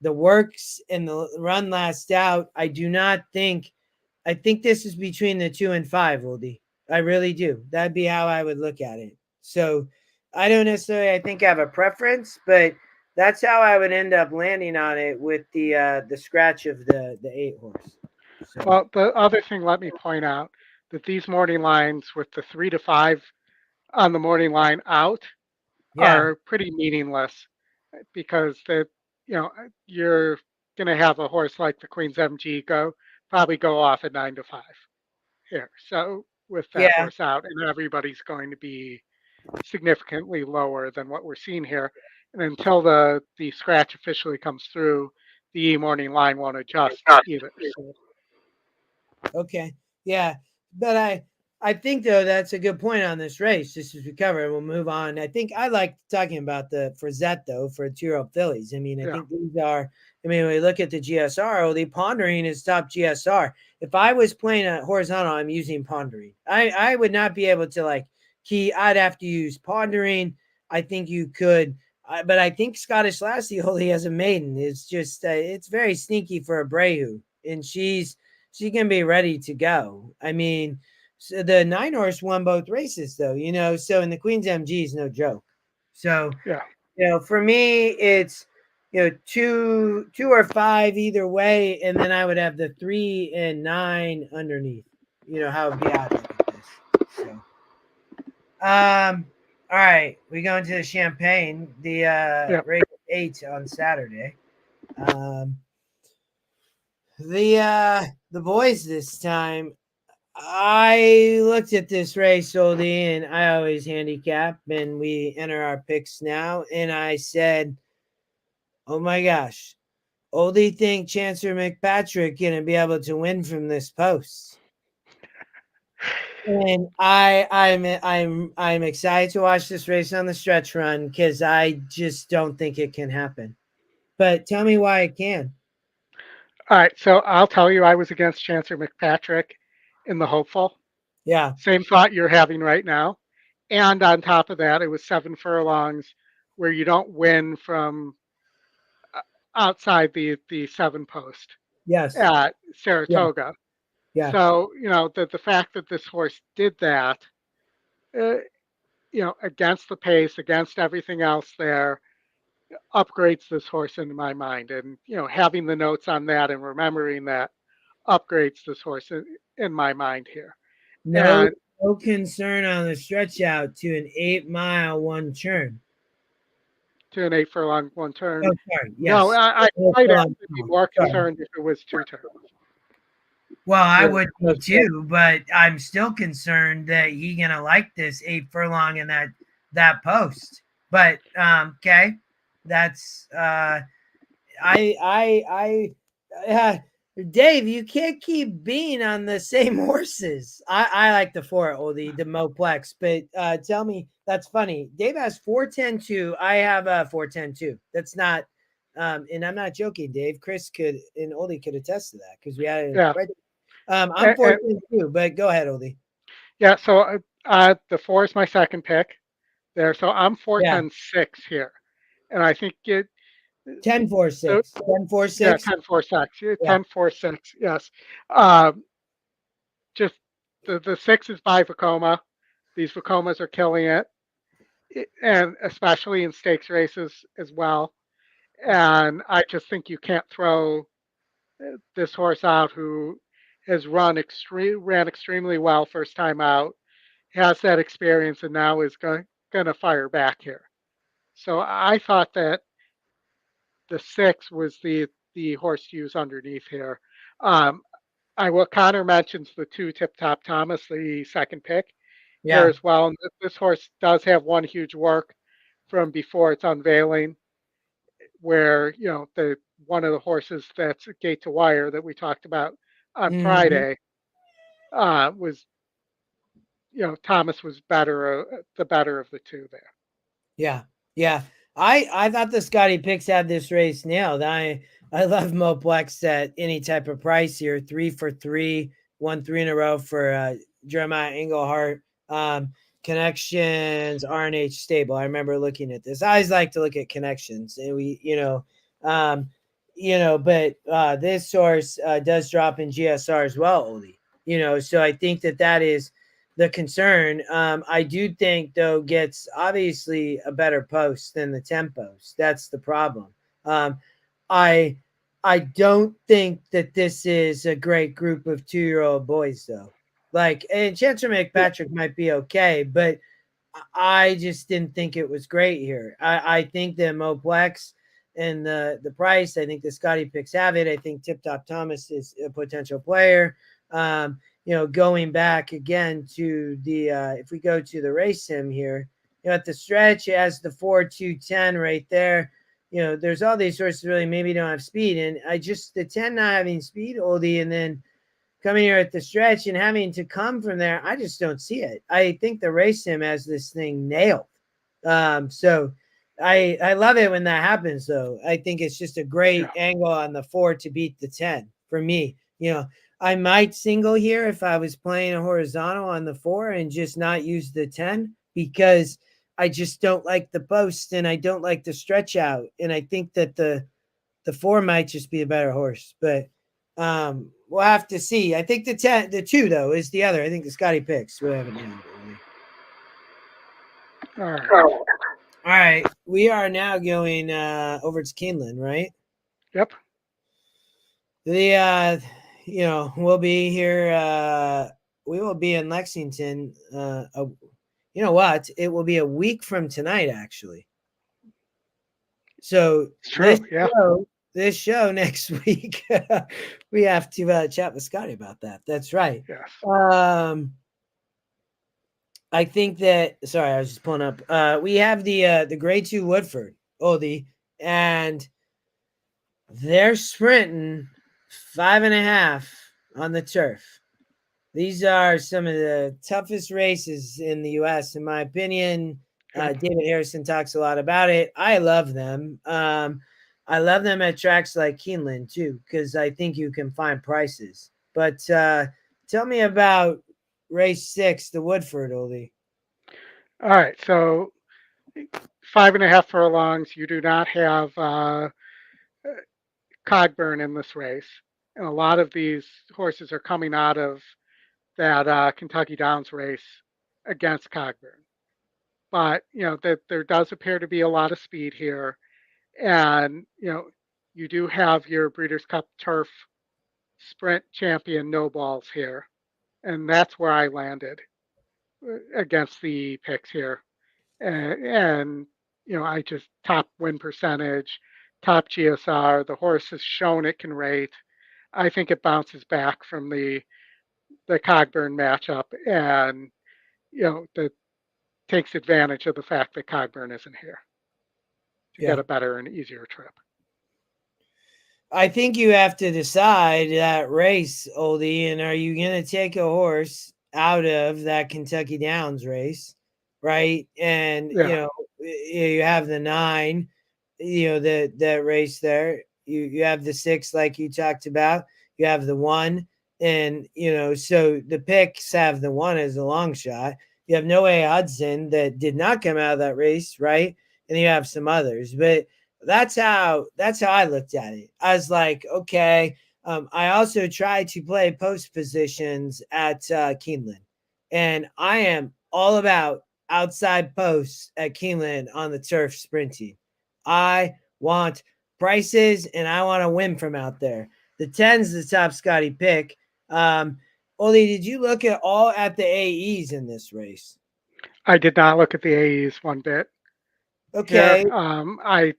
the works and the run last out, I do not think. I think this is between the 2 and 5, Oldy. I really do. That'd be how I would look at it. So I don't necessarily, I think, have a preference, but that's how I would end up landing on it with the scratch of the 8 horse. So Well, the other thing, let me point out that these morning lines with the 3 to 5 on the morning line out yeah, are pretty meaningless because you're going to have a horse like the Queen's MG probably go off at 9 to 5 here. So with that yeah, horse out, and everybody's going to be significantly lower than what we're seeing here. And until the scratch officially comes through, the E morning line won't adjust either. So okay, yeah. But I think though that's a good point on this race. Just as we cover, and we'll move on. I think I like talking about the Frizette though for 2-year-old fillies. I mean, I yeah, think these are. I mean, when we look at the GSR, the Pondering is top GSR. If I was playing a horizontal, I'm using Pondering. I would not be able to like key. I'd have to use Pondering. I think you could. But I think Scottish Lassie only has a maiden. It's just it's very sneaky for a Brehu, and she can be ready to go. I mean, so the 9 horse won both races though, so in the Queen's MG is no joke. So, yeah. for me, it's, 2 or 5 either way. And then I would have the 3 and 9 underneath, how it would be out like this. So, all right, we go into the Champagne, the Yeah. race 8 on Saturday. The boys this time, I looked at this race, Oldy, and I always handicap, and we enter our picks now. And I said, "Oh my gosh, Oldy think Chancellor McPatrick gonna be able to win from this post?" And I'm excited to watch this race on the stretch run because I just don't think it can happen. But tell me why it can. All right. So I'll tell you, I was against Chancellor McPatrick in the hopeful. Yeah. Same thought you're having right now. And on top of that, it was 7 furlongs where you don't win from outside the 7 post Yes. at Yeah. Saratoga. Yeah. So, the fact that this horse did that, uh, against the pace, against everything else there, upgrades this horse into my mind. And, having the notes on that and remembering that upgrades this horse in my mind here. No, And no concern on the stretch out to an 8-mile one turn. to an 8 furlong one turn. Oh, sorry. No, Yes. I Oh, might hold on. actually be more Sorry. concerned if it was 2 turns. Well, I With would be too, but I'm still concerned that he gonna like this 8 furlong in that post. But okay, that's I Dave, you can't keep being on the same horses. I like the 4 Oldie, the Moplex, but tell me, that's funny. Dave has 4-10-2. I have a 4-10-2. That's not and I'm not joking, Dave. Chris could and Oldie could attest to that because we had it Yeah, right. I'm and 4-10-2, but go ahead, Oldie. yeah. So the 4 is my second pick there. So I'm four Yeah. ten six here, and I think it. 10-4-6. 10-4-6. Yeah, 10-4-6. Yeah. 10-4-6. Yes. Um, just the 6 is by Vacoma. These Vacomas are killing it. and especially in stakes races as well. And I just think you can't throw this horse out who has ran extremely well first time out, has that experience, and now is going to fire back here. So I thought that the 6 was the horse to use underneath here. Um, Connor mentions the 2 Tip Top Thomas, the second pick here Yeah. as well. And this horse does have one huge work from before its unveiling, where the one of the horses that's gate to wire that we talked about on Mhm. Friday was Thomas was the better of the 2 there. Yeah. Yeah. I thought the Scotty Picks had this race nailed. I love Moplex at any type of price here. 3 for 3, won 3 in a row for Jeremiah Englehart. Connections R&H stable. I remember looking at this. I always like to look at connections, and but this source does drop in GSR as well, Oldy. So I think that is the concern. I do think, though, gets obviously a better post than the 10 post. That's the problem. I I don't think that this is a great group of 2-year-old boys, though. Like, and Chancellor Yeah, McPatrick might be okay, but I just didn't think it was great here. I think that Moplex and the price, I think the Scotty Picks have it. I think Tip Top Thomas is a potential player. Going back again to the if we go to the race sim here, at the stretch, it has the 4-2-10 right there. There's all these horses really maybe don't have speed, and the 10 not having speed, Oldie, and then coming here at the stretch and having to come from there, I just don't see it. I think the race sim has this thing nailed. So I love it when that happens, though. I think it's just a great yeah, angle on the 4 to beat the 10 for me. I might single here if I was playing a horizontal on the 4 and just not use the 10, because I just don't like the post and I don't like the stretch out. And I think that the 4 might just be a better horse, but we'll have to see. I think the 2 though is the other. I think the Scotty Picks we have it nailed. all right. All right, we are now going over to Keeneland, right? Yep. We'll be here. We will be in Lexington. You know what? It will be a week from tonight, actually. So It's true. Yeah. this show next week, we have to chat with Scotty about that. That's right. Yes. I think that. Sorry, I was just pulling up. We have the grade 2 Woodford, and they're sprinting 5.5 on the turf. These are some of the toughest races in the U.S., in my opinion. David Harrison talks a lot about it. I love them. I love them at tracks like Keeneland, too, because I think you can find prices. But tell me about race 6, the Woodford, Oldy. All right. So 5.5 furlongs. You do not have Cogburn in this race, and a lot of these horses are coming out of that Kentucky Downs race against Cogburn. But that there does appear to be a lot of speed here, and you do have your Breeders' Cup Turf Sprint champion No Balls here, and that's where I landed against the picks here. And I just top win percentage, top GSR. The horse has shown it can rate. I think it bounces back from the Cogburn matchup, and that takes advantage of the fact that Cogburn isn't here to Yeah. get a better and easier trip. I think you have to decide that race, Oldie, and are you going to take a horse out of that Kentucky Downs race, right? And Yeah, you have the 9, that race there. You have the 6, like you talked about. You have the 1, and so the picks have the 1 as a long shot. You have No Way Hudson that did not come out of that race, right? And you have some others, but that's how I looked at it. I was like, okay. I also tried to play post positions at Keeneland, and I am all about outside posts at Keeneland on the turf sprinting. I want prices and I want to win from out there. The 10's the top Scotty pick. Oldy, did you look at the AEs in this race? I did not look at the AEs one bit here. Okay, I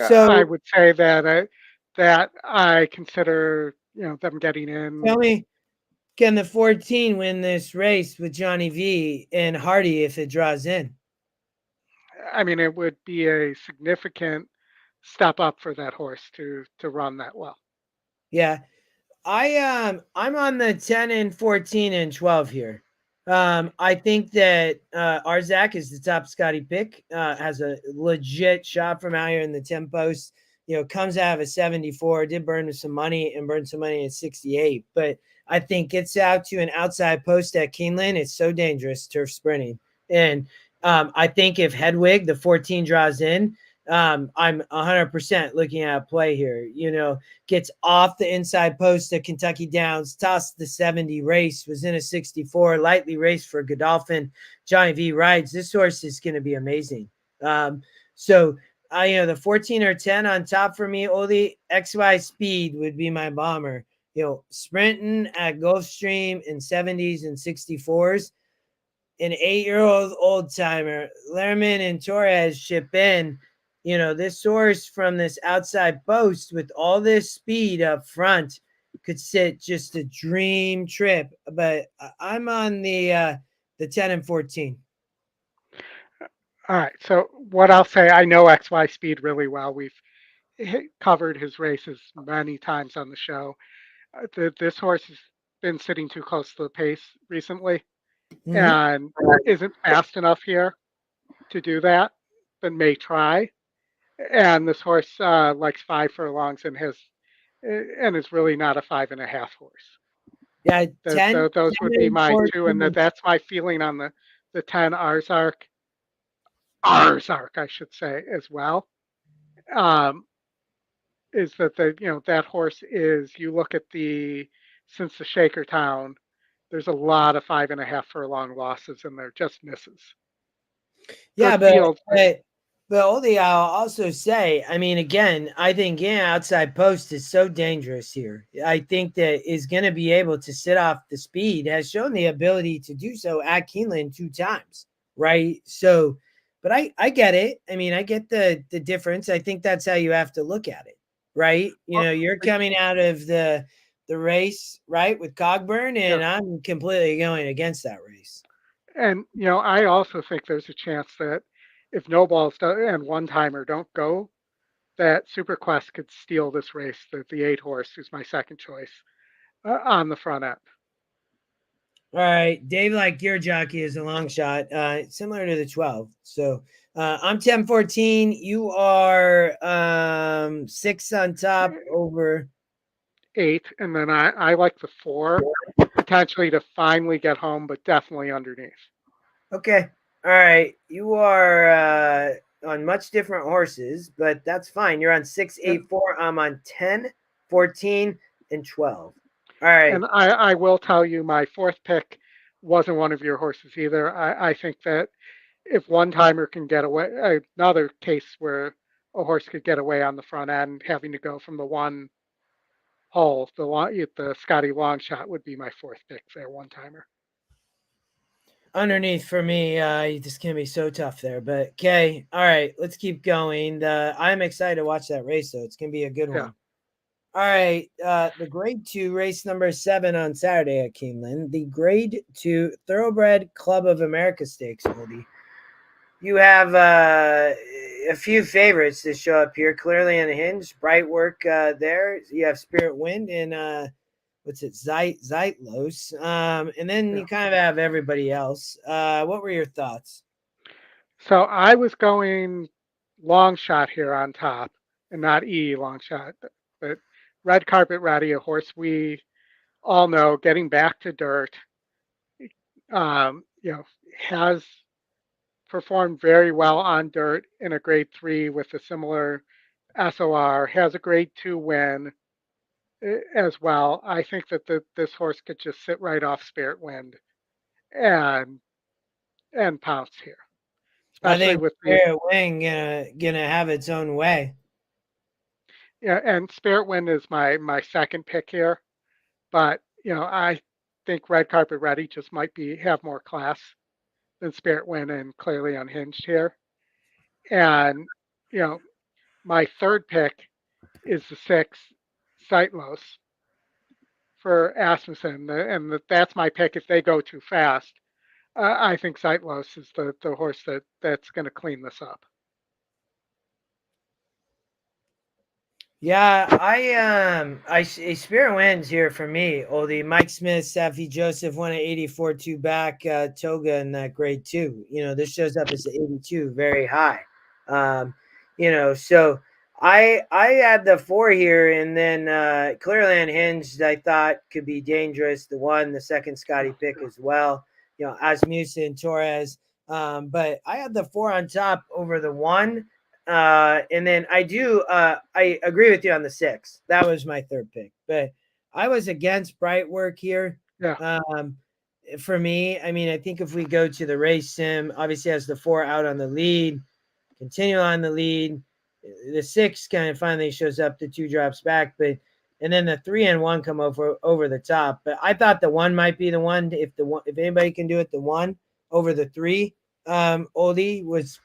so would say that I consider them getting tell in. me, can the 14 win this race with Johnny V and Hardy if it draws in? I mean, it would be a significant step up for that horse to run that well. Yeah, I'm on the 10 and 14 and 12 here. I think that Arzak is the top Scotty pick. Has a legit shot from out here in the 10 post. Comes out of a 74. Did burn some money and burned some money at 68. But I think gets out to an outside post at Keeneland. It's so dangerous turf sprinting. And I think if Hedwig, the 14, draws in, I'm 100% looking at a play here. Gets off the inside post at Kentucky Downs, tossed the 70 race, was in a 64, lightly raced for Godolphin. Johnny V rides. This horse is going to be amazing. So, the 14 or 10 on top for me, Oldy, XY Speed would be my bomber. Sprinting at Gulfstream in 70s and 64s. An 8-year-old old timer, Lerman and Torres ship in. This horse from this outside post with all this speed up front could sit just a dream trip. But I'm on the 10 and 14. All right. So what I'll say, I know XY Speed really well. We've covered his races many times on the show. This horse has been sitting too close to the pace recently Mm-hmm. and isn't fast enough here to do that, but may try. And this horse likes 5 furlongs and is really not a 5.5 horse. Yeah, 10, Those 10 would be and my two, and 14. that's my feeling on the 10 Arzark, I should say, as well. Um, is that that horse is, you look at since the Shaker Town, there's a lot of 5.5 furlong losses and they're just misses. Yeah, Good but field. but but Ollie, I'll also say, I mean, again, I think outside post is so dangerous here. I think that is going to be able to sit off the speed, has shown the ability to do so at Keeneland 2 times, right? So, but I get it. I mean, I get the difference. I think that's how you have to look at it, right? You're coming out of the race, right, with Cogburn, Yeah. and I'm completely going against that race. And I also think there's a chance that if no balls and one timer don't go, that Superquest could steal this race. The 8 horse, who's my second choice, on the front end. All right, Dave, like your jockey is a long shot, similar to the 12. So I'm 10-14. You are 6 on top over. 8, and then I like the 4 potentially to finally get home, but definitely underneath. Okay. All right. You are on much different horses, but that's fine. You're on 6, Yeah. 8, 4. I'm on 10, 14, and 12. All right. And I will tell you, my 4th pick wasn't one of your horses either. I think that if one timer can get away, another case where a horse could get away on the front end, having to go from the one hole, the Scotty long shot would be my 4th pick there, one timer. Underneath for me, this can be so tough there. But okay, all right, let's keep going. I'm excited to watch that race, though. It's gonna be a good Yeah. one. All right, the Grade 2 race number 7 on Saturday at Keeneland, the Grade 2 Thoroughbred Club of America Stakes, Oldy. You have a few favorites to show up here. Clearly unhinged, bright work there. You have Spirit Wind and what's it, Zeitlos. And then Yeah. you kind of have everybody else. What were your thoughts? So I was going long shot here on top, and not long shot, but red carpet Rodeo horse. We all know getting back to dirt, has performed very well on dirt in a grade 3 with a similar SOR, has a grade 2 win as well. I think that this horse could just sit right off Spirit Wind and and pounce here, I especially think with the Spirit Wing gonna have its own way. yeah. And Spirit Wind is my second pick here, but I think Red Carpet Ready just might be have more class than Spirit Wind and Clearly Unhinged here. And you know, my third pick is the 6 Sightlos for Asmussen, and that's my pick if they go too fast. I think Sightlos is the horse that's going to clean this up. Yeah, I Spirit wins here for me. Oldie Mike Smith, Safi Joseph won an 84 2 back Toga in that grade 2. This shows up as 82, very high. So I had the 4 here, and then Clearland Hinged I thought could be dangerous. The 1, the second Scotty pick as well. Asmussen, Torres. But I had the 4 on top over the 1. And then I agree with you on the 6. That was my third pick, but I was against Bright Work here. Yeah. For me, I mean, I think if we go to the race sim, obviously has the 4 out on the lead, continue on the lead. The 6 kind of finally shows up, the 2 drops back, and then the 3 and 1 come over the top. But I thought the 1 might be the one. If anybody can do it, the 1 over the 3. Oldie was,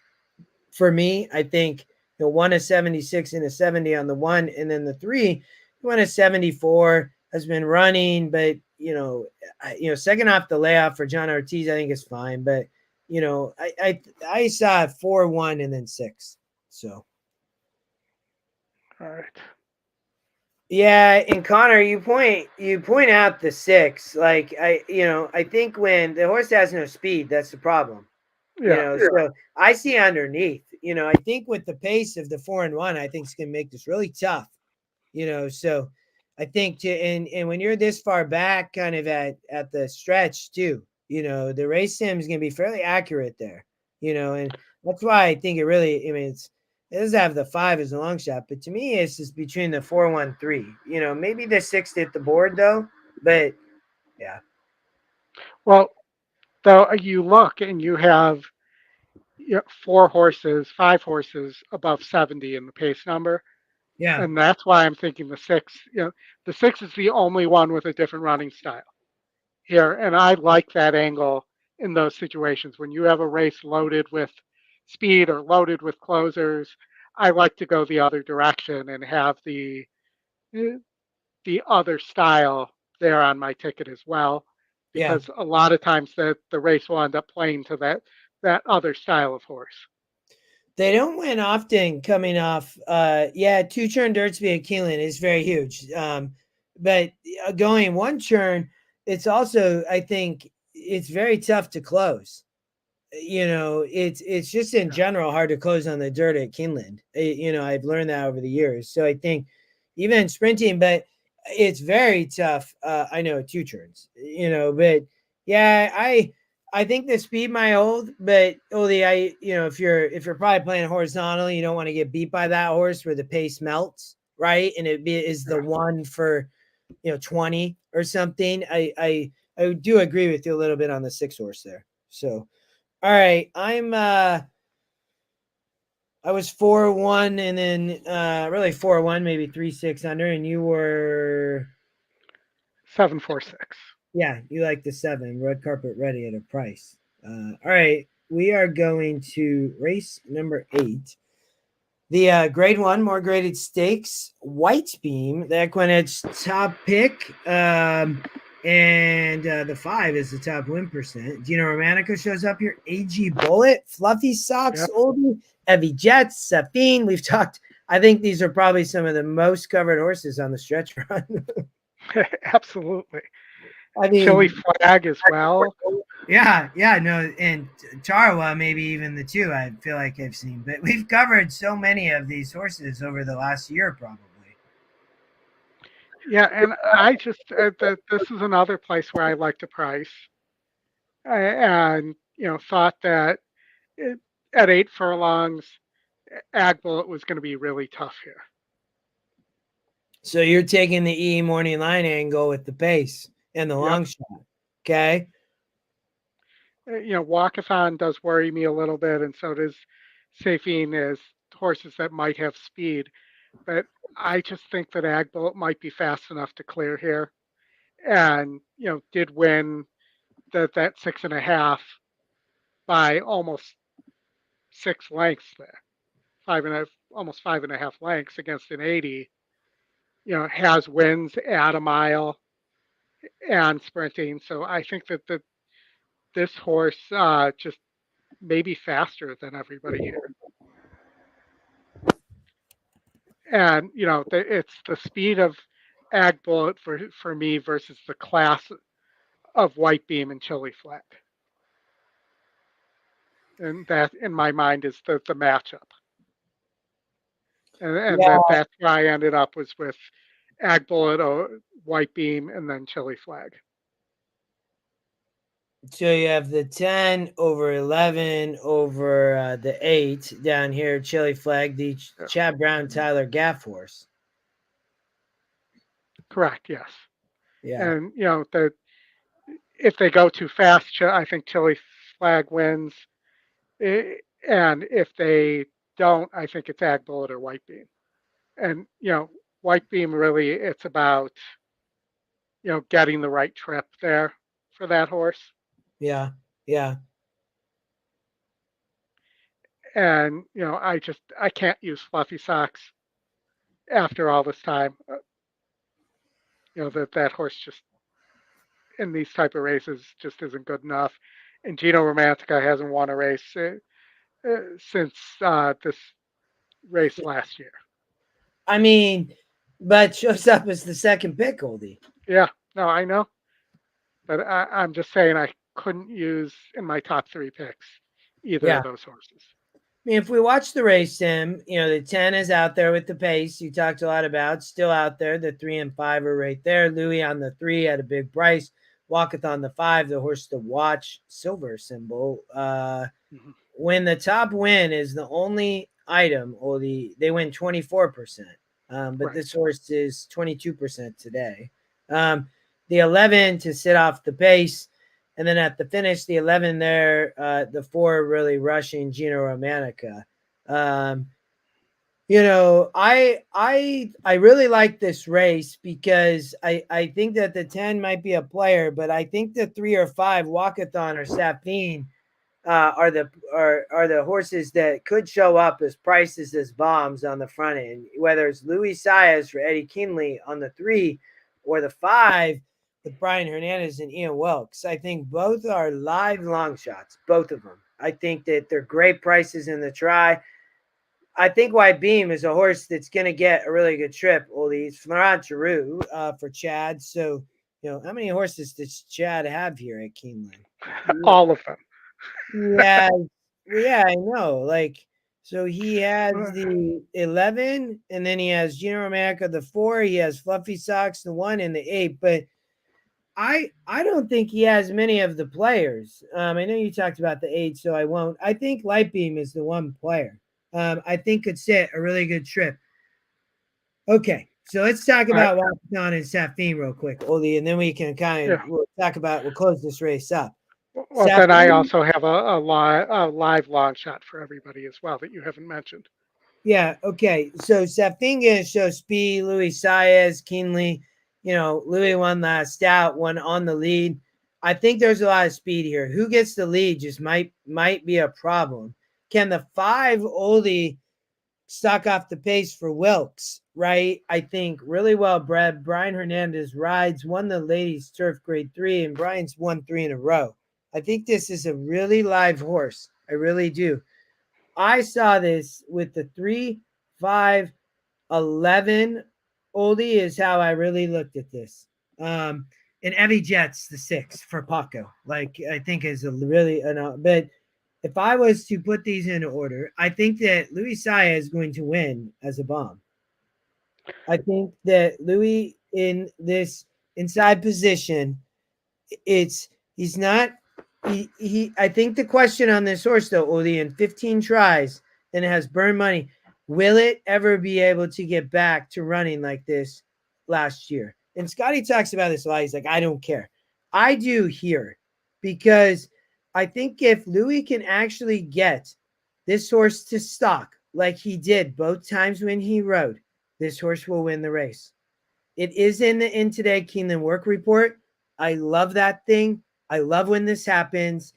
for me, I think 1 is 76 and a 70 on the 1, and then the 3, 1 is 74, has been running, but second off the layoff for John Ortiz, I think is fine, but I saw 4-1 and then 6. So all right. Yeah, and Connor, you point out the 6. Like I think when the horse has no speed, that's the problem. Yeah. So I see underneath. I think with the pace of the 4 and 1, I think it's gonna make this really tough. So I think and when you're this far back, kind of at the stretch too, the race sim is gonna be fairly accurate there. And that's why I think it really. I mean, it does have the 5 as a long shot, but to me, it's just between the 4, 1, 3. Maybe the 6 hit the board though, but yeah. Well, though you look and you have 4 horses, 5 horses above 70 in the pace number. Yeah. And that's why I'm thinking the 6, the 6 is the only one with a different running style here. And I like that angle in those situations. When you have a race loaded with speed or loaded with closers, I like to go the other direction and have the other style there on my ticket as well, Yeah. because a lot of times the race will end up playing to that other style of horse. They don't win often coming off. 2-churn dirt speed at Keeneland is very huge. But going 1 churn, it's also, I think, it's very tough to close. It's just in general hard to close on the dirt at Keeneland. I've learned that over the years. So I think even sprinting, but it's very tough. I know 2 turns, but yeah, I think the speed might hold, but Oldie, if you're probably playing horizontal, you don't want to get beat by that horse where the pace melts, right? And is the 1 for 20 or something. I do agree with you a little bit on the 6 horse there. So all right, I was 4-1 and then really 4-1, maybe 3-6 under, and you were 7-4-6. Yeah, you like the 7, Red Carpet Ready at a price. All right, we are going to race number 8. The grade 1, more graded stakes, White Beam, the Equinedge top pick. And the 5 is the top win percent. Dino Romanica shows up here. AG Bullet, Fluffy Socks, Yep. Oldie, Evie Jets, Safine. We've talked. I think these are probably some of the most covered horses on the stretch run. Absolutely. I mean, Chili Flag as well. Yeah, no, and Charwa, maybe even the 2. I feel like I've seen, but we've covered so many of these horses over the last year, probably. Yeah, and I just this is another place where I like to price, and thought that at 8 furlongs, Ag Bullet was going to be really tough here. So you're taking the E morning line angle with the pace and the long shot, okay? Walkathon does worry me a little bit, and so does Safine as horses that might have speed. But I just think that Ag Bullet might be fast enough to clear here, and did win that 6.5 by almost 6 lengths there, almost 5.5 lengths against an 80. Has wins at a mile and sprinting. So I think that this horse just maybe faster than everybody here. And it's the speed of Ag Bullet for me versus the class of White Beam and Chili Flag. And that, in my mind, is the matchup. And Yeah. that's why I ended up was with Ag Bullet, White Beam, and then Chili Flag. So you have the 10 over 11 over the 8 down here, Chili Flag, the Chad Brown Tyler Gaff horse. Correct, yes. Yeah. And, if they go too fast, I think Chili Flag wins. And if they don't, I think it's Ag Bullet or White Beam. And, White Beam really, it's about, getting the right trip there for that horse. Yeah. Yeah. And, I can't use Fluffy Socks after all this time. That horse just in these type of races just isn't good enough. And Gino Romantica hasn't won a race since this race last year. I mean, but shows up as the second pick, Oldy. Yeah, no, I know. But I'm just saying I couldn't use in my top 3 picks either of those horses. I mean, if we watch the race sim, the 10 is out there with the pace you talked a lot about, still out there. The 3 and 5 are right there. Louis on the 3 at a big price. Walketh on the 5, the horse to watch, silver symbol. When the top win is the only item, or they win 24%. But this horse is 22% today. The 11 to sit off the pace. And then at the finish, the 11 there, the 4 really rushing Gino Romantica. I really like this race because I think that the 10 might be a player, but I think the 3 or 5, Walkathon or Safine, are the horses that could show up as prices as bombs on the front end, whether it's Louis Saez for Eddie Keeneland on the 3 or the 5 with Brian Hernandez and Ian Wilkes. I think both are live long shots, both of them. I think that they're great prices in the try. I think White Beam is a horse that's going to get a really good trip. He's Florent Giroux for Chad. So, how many horses does Chad have here at Keeneland? All of them. Yeah, I know. So he has the 11, and then he has Gino Romantica the 4. He has Fluffy Socks the 1 and the 8. But I don't think he has many of the players. I know you talked about the 8, so I won't. I think Light Beam is the one player. I think could set a really good trip. Okay, so let's talk about Walkathon and Safine real quick, Oldy, and then we can we'll close this race up. Well, then I also have a live long shot for everybody as well that you haven't mentioned. Yeah, okay. So Safine going to show speed. Louis Saez, Keeneland. Louis won last out, won on the lead. I think there's a lot of speed here. Who gets the lead just might be a problem. Can the 5 Oldy stock off the pace for Wilkes, right? I think really well bred. Brian Hernandez rides, won the ladies turf grade 3, and Brian's won 3 in a row. I think this is a really live horse. I really do. I saw this with the 3, 5, 11 Oldie is how I really looked at this. And Evie Jets the 6 for Paco. I think is a really but if I was to put these in order, I think that Louis Saez is going to win as a bomb. I think that Louis in this inside position, he's not. I think the question on this horse though, Oldy, in 15 tries and it has burned money, will it ever be able to get back to running like this last year? And Scotty talks about this a lot. He's like, I don't care. I do here because I think if Louis can actually get this horse to stock like he did both times when he rode, this horse will win the race. It is in the In Today Keeneland work report. I love that thing. I love when this happens.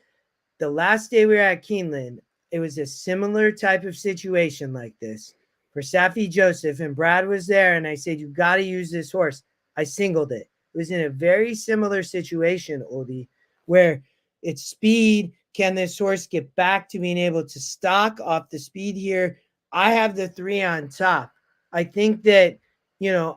The last day we were at Keeneland, it was a similar type of situation like this for Safi Joseph, and Brad was there, and I said, you got to use this horse. I singled it. It was in a very similar situation, Oldy, where it's speed. Can this horse get back to being able to stock off the speed here? I have the 3 on top. I think that,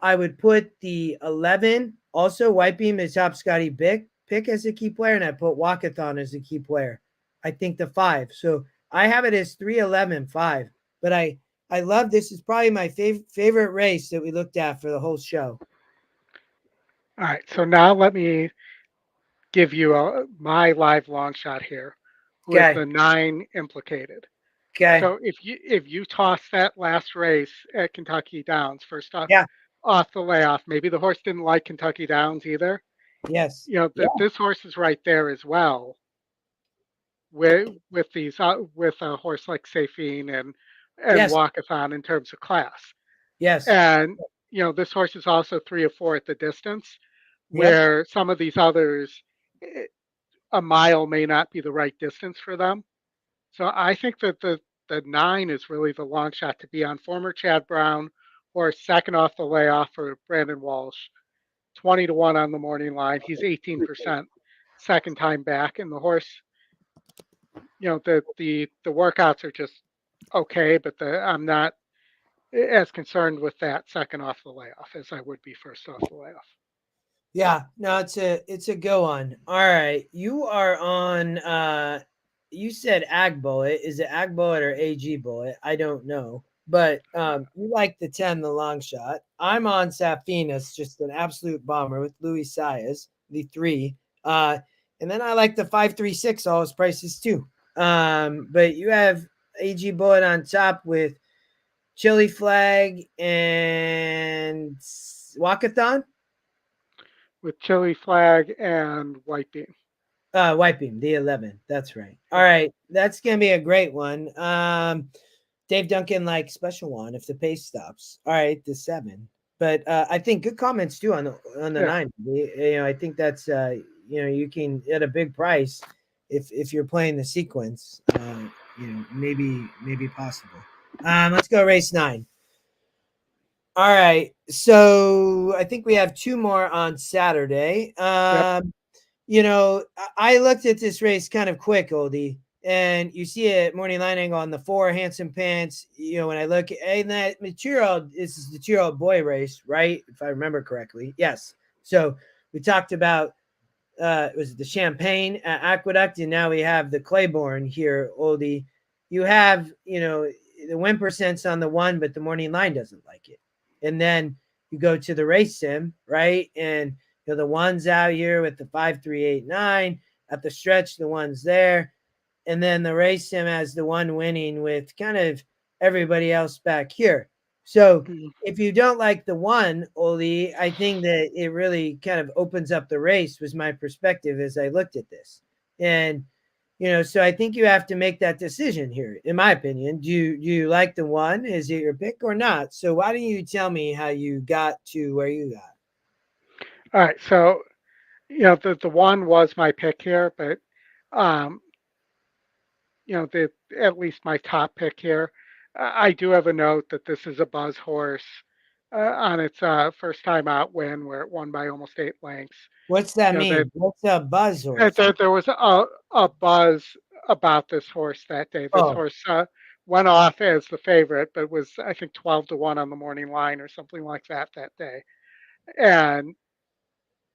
I would put the 11, also White Beam, the top Scotty pick as a key player, and I put Walkathon as a key player. I think the 5. So I have it as 3, 11, 5. But I love this. Is probably my favorite race that we looked at for the whole show. All right, so now let me give you my live long shot here with Okay. the 9 implicated. Okay. So if you toss that last race at Kentucky Downs, first Yeah. off the layoff, maybe the horse didn't like Kentucky Downs either. Yes. That this horse is right there as well with these with a horse like Safine and Yes. Walkathon in terms of class. Yes. And this horse is also 3 or 4 at the distance, Yep. where some of these others, a mile may not be the right distance for them. So I think that the 9 is really the long shot to be on former Chad Brown or second off the layoff for Brandon Walsh. 20-1 on the morning line. He's 18% second time back, and the horse, the workouts are just okay, but I'm not as concerned with that second off the layoff as I would be first off the layoff. Yeah. No, it's a go on. All right. You are on you said Ag Bullet. Is it Ag Bullet or AG Bullet? I don't know. But you like the 10, the long shot. I'm on Safinas, just an absolute bomber with Louis Saez, the 3. And then I like the 536, all his prices too. But you have AG Bullet on top with Chili Flag and Walkathon. With Chili Flag and White Beam. White Beam, the 11. That's right. All right. That's going to be a great one. Dave Duncan like special one if the pace stops. All right, the 7. But I think good comments too on the 9. I think that's you can at a big price if you're playing the sequence. Maybe possible. Let's go race 9. All right. So I think we have 2 more on Saturday. Yep. I looked at this race kind of quick, Oldie, and you see a morning line angle on the 4 Handsome Pants. When I look at that material, this is the 2-year-old boy race, right? If I remember correctly. Yes. So we talked about was it the Champagne at Aqueduct, and now we have the Claiborne here, Oldie. You have, the win percent's on the 1, but the morning line doesn't like it. And then you go to the race sim, right? And the 1's out here with the 5, 3, 8, 9 at the stretch. The 1's there, and then the race sim has the 1 winning with kind of everybody else back here. So if you don't like the 1, Oli, I think that it really kind of opens up the race. Was my perspective as I looked at this, and so I think you have to make that decision here. In my opinion, do you like the 1? Is it your pick or not? So why don't you tell me how you got to where you got? All right. So, the 1 was my pick here, but, um, at least my top pick here. I do have a note that this is a buzz horse on its first time out win, where it won by almost 8 lengths. What's that That, mean? What's a buzz horse? there was a buzz about this horse that day. This Oh, horse went off as the favorite, but was, I think, 12-1 on the morning line or something like that day. And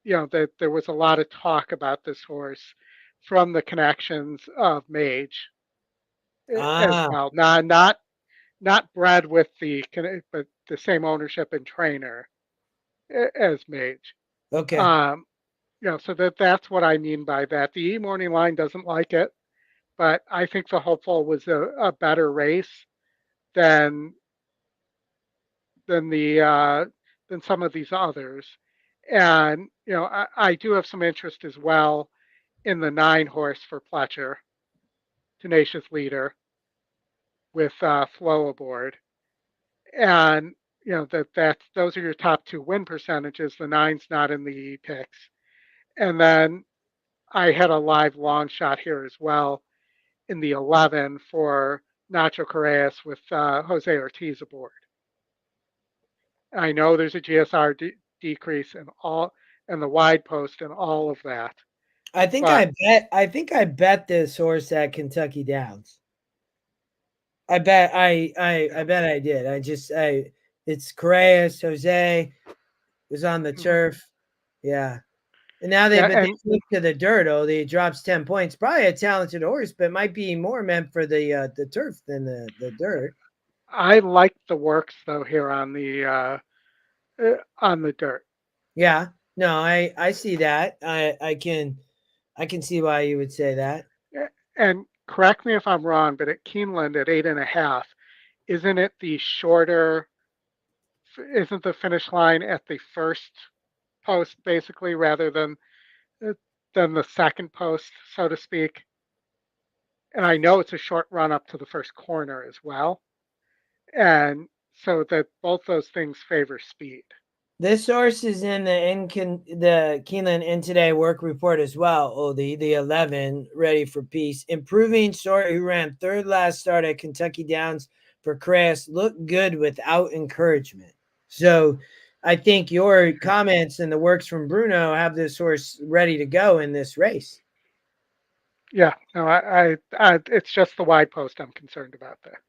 that there was a lot of talk about this horse from the connections of Mage as ah, well. Not bred with but the same ownership and trainer as Mage. okay. Um, so that's what I mean by that. The E morning line doesn't like it, but I think the hopeful was a better race than than the than some of these others. And I do have some interest as well in the 9 horse for Pletcher, Tenacious Leader, with Flow aboard. And those are your top 2 win percentages. The 9's not in the picks. And then I had a live long shot here as well in the 11 for Nacho Correas with Jose Ortiz aboard. I know there's a GSR decrease and the wide post and all of that. I think I bet this horse at Kentucky Downs. I bet I did. It's Correas, Jose was on the turf. Yeah. And now they flipped to the dirt. Oh, he drops 10 points. Probably a talented horse, but might be more meant for the turf than the dirt. I like the works though here on the dirt. Yeah. No, I see that. I can see why you would say that. And correct me if I'm wrong, but at Keeneland at 8.5, isn't it the shorter? Isn't the finish line at the first post basically rather than the second post, so to speak? And I know it's a short run up to the first corner as well, and so that both those things favor speed. This horse is in the Keeneland In Today work report as well, Oldy, the 11, Ready for Peace. Improving sort who ran third last start at Kentucky Downs for Crest looked good without encouragement. So I think your comments and the works from Bruno have this horse ready to go in this race. Yeah, no, I it's just the wide post I'm concerned about there.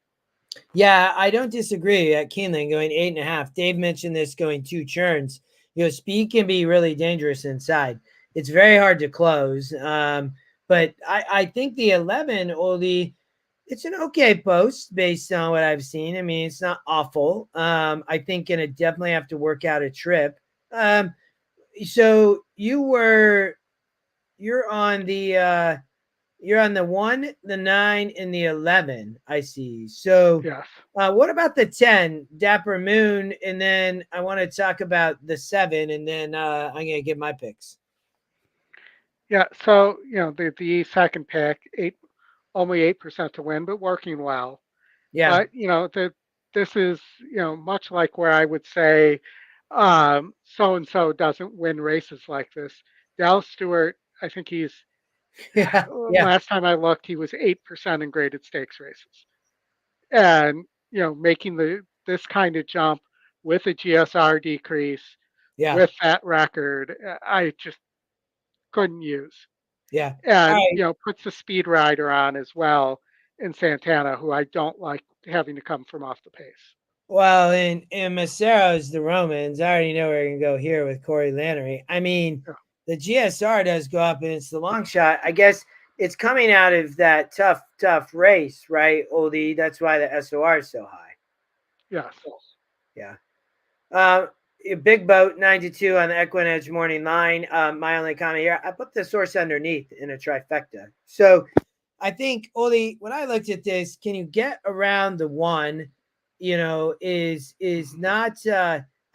Yeah, I don't disagree at Keeneland going 8.5. Dave mentioned this going 2 churns. Speed can be really dangerous inside. It's very hard to close. But I think the 11, Oldie, it's an okay post based on what I've seen. I mean, it's not awful. I think gonna definitely have to work out a trip. So you're on the you're on the 1, the 9, and the 11. I see. So, yes. What about the 10, Dapper Moon? And then I want to talk about the 7, and then I'm going to give my picks. Yeah. So the second pick, only 8% to win, but working well. Yeah. But this is much like where I would say so and so doesn't win races like this. Dallas Stewart, I think he's last time I looked, he was 8% in graded stakes races. And making this kind of jump with a GSR decrease, with that record, I just couldn't use. Yeah. And puts the speed rider on as well in Santana, who I don't like having to come from off the pace. Well, in Macero's the Romans, I already know we're going to go here with Corey Lannery. I mean, the GSR does go up and it's the long shot. I guess it's coming out of that tough race, right, Oldie? That's why the SOR is so high. Yes. Yeah. Big boat 92 on the Equinedge morning line. My only comment here, I put the source underneath in a trifecta. So I think, Ollie, when I looked at this, can you get around the 1? Is not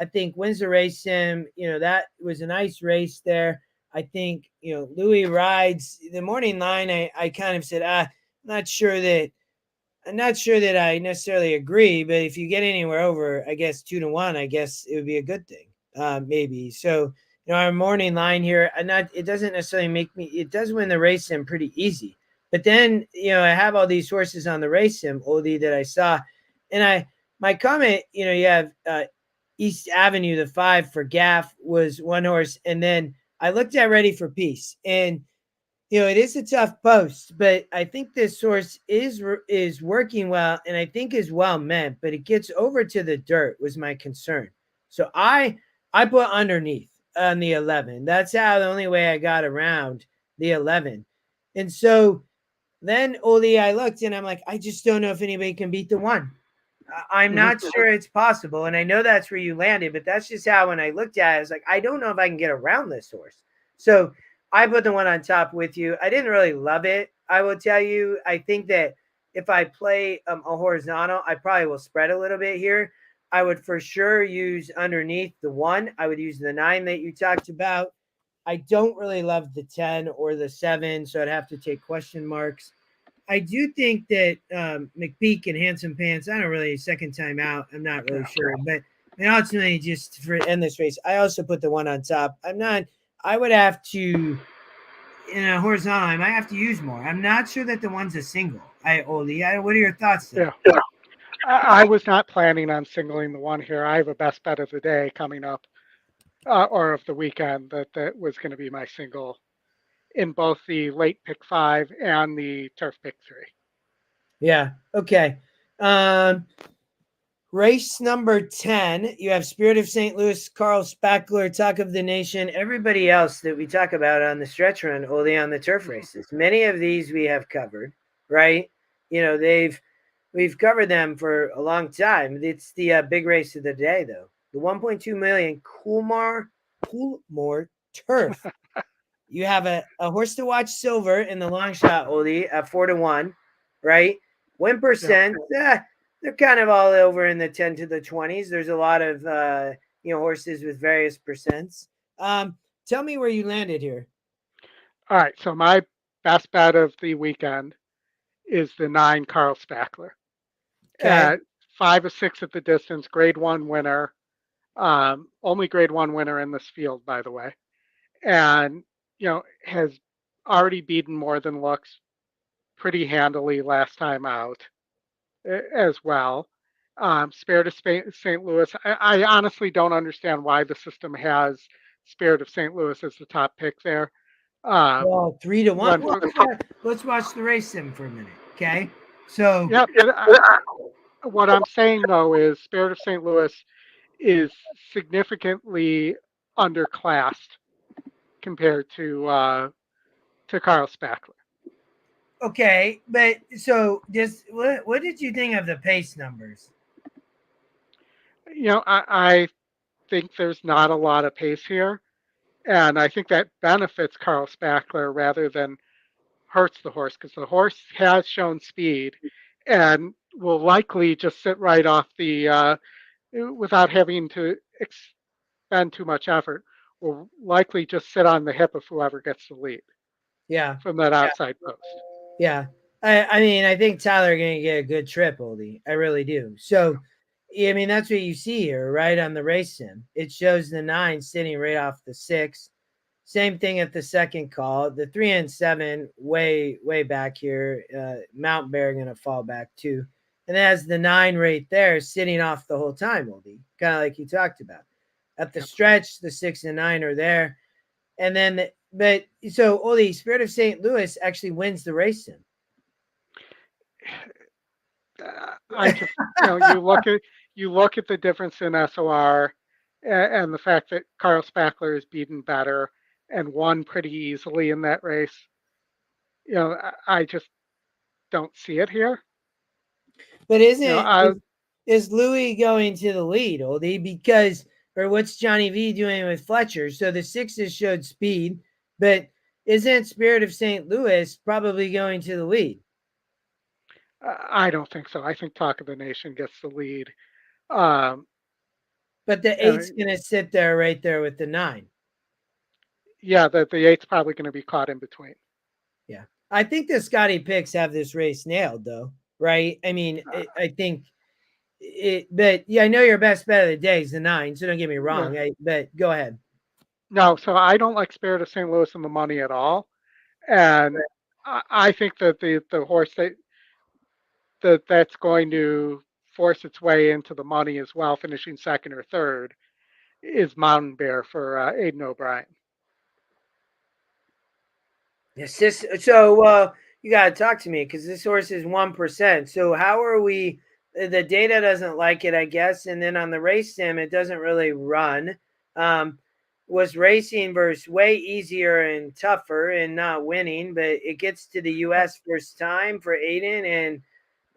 I think wins the race sim. That was a nice race there. I think Louis rides the morning line. I kind of said I'm not sure that I necessarily agree, but if you get anywhere over, I guess 2-1, I guess it would be a good thing. Maybe. So, our morning line here, it doesn't necessarily make me, it does win the race sim pretty easy. But then, I have all these horses on the race sim, Oldie, that I saw. And my comment, you have East Avenue, the 5 for Gaff was one horse. And then I looked at Ready for Peace. And it is a tough post, but I think this horse is working well, and I think is well meant, but it gets over to the dirt was my concern. So I put underneath on the 11. That's how the only way I got around the 11. And so then, Oli, I looked and I'm like, I just don't know if anybody can beat the 1. I'm not sure it's possible, and I know that's where you landed, but that's just how when I looked at it, I was like, I don't know if I can get around this horse. So I put the 1 on top with you. I didn't really love it, I will tell you. I think that if I play a horizontal, I probably will spread a little bit here. I would for sure use underneath the 1. I would use the 9 that you talked about. I don't really love the 10 or the 7, so I'd have to take question marks. I do think that McPeak and Handsome Pants, I don't really, second time out, I'm not really Yeah. sure. But and ultimately, just for end this race, I also put the one on top. I would have to, in a horizontal, I might have to use more. I'm not sure that the one's a single. Oldy, what are your thoughts there? Yeah. I was not planning on singling the one here. I have a best bet of the day coming up, or of the weekend, that was going to be my single in both the late pick 5 and the turf pick 3. Yeah. Okay. Um, Race number 10, you have Spirit of St. Louis, Carl Spackler, Talk of the Nation, everybody else that we talk about on the stretch run, only on the turf races. Many of these we have covered, right? We've covered them for a long time. It's the big race of the day, though. The 1.2 million Coolmore Turf. You have a horse to watch, Silver, in the long shot, Oldie, at 4-1, right? Win percent, they're kind of all over in the 10 to the 20s. There's a lot of horses with various percents. Tell me where you landed here. All right, so my best bet of the weekend is the 9 Carl Spackler. Okay. At 5 or 6 at the distance, grade 1 winner. Only grade 1 winner in this field, by the way. And, has already beaten More Than Looks pretty handily last time out as well. Spirit of St. Louis. I honestly don't understand why the system has Spirit of St. Louis as the top pick there. Well, 3-1. Let's watch the race sim for a minute, okay? So, yeah, what I'm saying though is Spirit of St. Louis is significantly underclassed compared to Carl Spackler. okay, but so just what did you think of the pace numbers? I think there's not a lot of pace here, and I think that benefits Carl Spackler rather than hurts the horse because the horse has shown speed and will likely just sit right off the without having to expend too much effort. Will likely just sit on the hip of whoever gets the lead. Yeah. From that outside post. Yeah. I mean, I think Tyler going to get a good trip, Oldie. I really do. So, I mean, that's what you see here, right, on the race sim. It shows the 9 sitting right off the 6. Same thing at the second call. The 3 and 7 way back here. Mountain Bear going to fall back too. And it has the 9 right there sitting off the whole time, Oldie, kind of like you talked about. At the stretch, the 6 and 9 are there. And then, but so Ollie, Spirit of St. Louis actually wins the race sim. I just, you look at the difference in SOR and the fact that Carl Spackler is beaten better and won pretty easily in that race. I just don't see it here. But is Louis going to the lead, Oldie? Because or what's Johnny V doing with Fletcher? So the 6s showed speed, but isn't Spirit of St. Louis probably going to the lead? I don't think so. I think Talk of the Nation gets the lead. But the 8's going to sit there right there with the 9. Yeah, the 8's probably going to be caught in between. Yeah. I think the Scotty picks have this race nailed, though, right? I mean, I think it, but yeah, I know your best bet of the day is the 9, so don't get me wrong. Yeah. But go ahead. No, so I don't like Spirit of St. Louis in the money at all. And I think that the horse that's going to force its way into the money as well, finishing second or third, is Mountain Bear for Aiden O'Brien. Yes, so you got to talk to me because this horse is 1%. So how are we? The data doesn't like it, I guess. And then on the race sim, it doesn't really run. Was racing versus way easier and tougher and not winning, but it gets to the U.S. first time for Aiden. And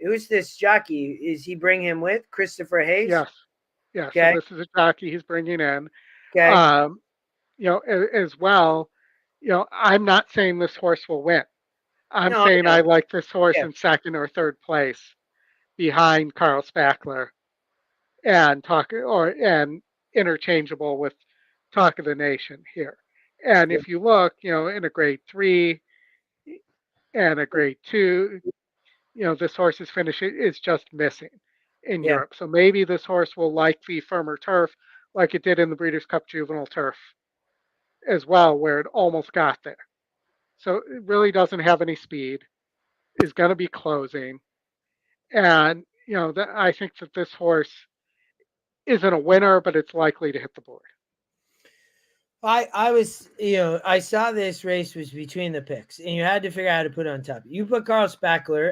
who's this jockey? Is he bring him with Christopher Hayes? Yes. Yeah. Okay. So this is a jockey he's bringing in. Okay. As well, I'm not saying this horse will win. I'm saying I like this horse in second or third place behind Carl Spackler and interchangeable with Talk of the Nation here. And Yeah. if you look, in a grade 3 and a grade 2, this horse's finish is just missing in Yeah. Europe. So maybe this horse will like the firmer turf like it did in the Breeders' Cup Juvenile Turf as well, where it almost got there. So it really doesn't have any speed, is going to be closing. And, I think that this horse isn't a winner, but it's likely to hit the board. I was, I saw this race was between the picks, and you had to figure out how to put it on top. You put Carl Spackler.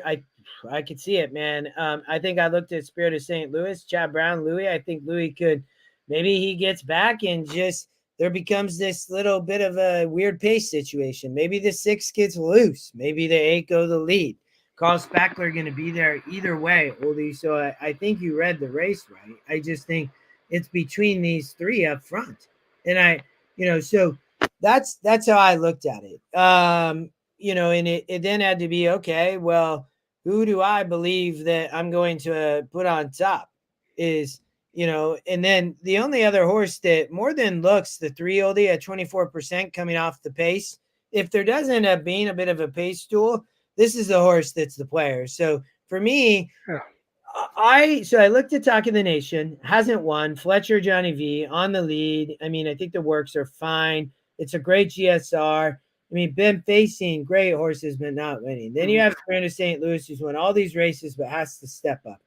I could see it, man. I think I looked at Spirit of St. Louis, Chad Brown, Louis. I think Louis could, maybe he gets back and just there becomes this little bit of a weird pace situation. Maybe the 6 gets loose. Maybe the 8 go the lead. Carl Spackler going to be there either way, Oldy. So I think you read the race right. I just think it's between these 3 up front, and so that's how I looked at it. And it then had to be, okay, well, who do I believe that I'm going to put on top is, and then the only other horse that more than looks, the 3 Oldie at 24% coming off the pace. If there does end up being a bit of a pace stool, this is the horse that's the player. So for me, Yeah. I looked at Talk of the Nation, hasn't won. Fletcher Johnny V on the lead. I mean, I think the works are fine. It's a great GSR. I mean, been facing great horses, but not winning. Then you have Spirit of St. Louis, who's won all these races, but has to step up.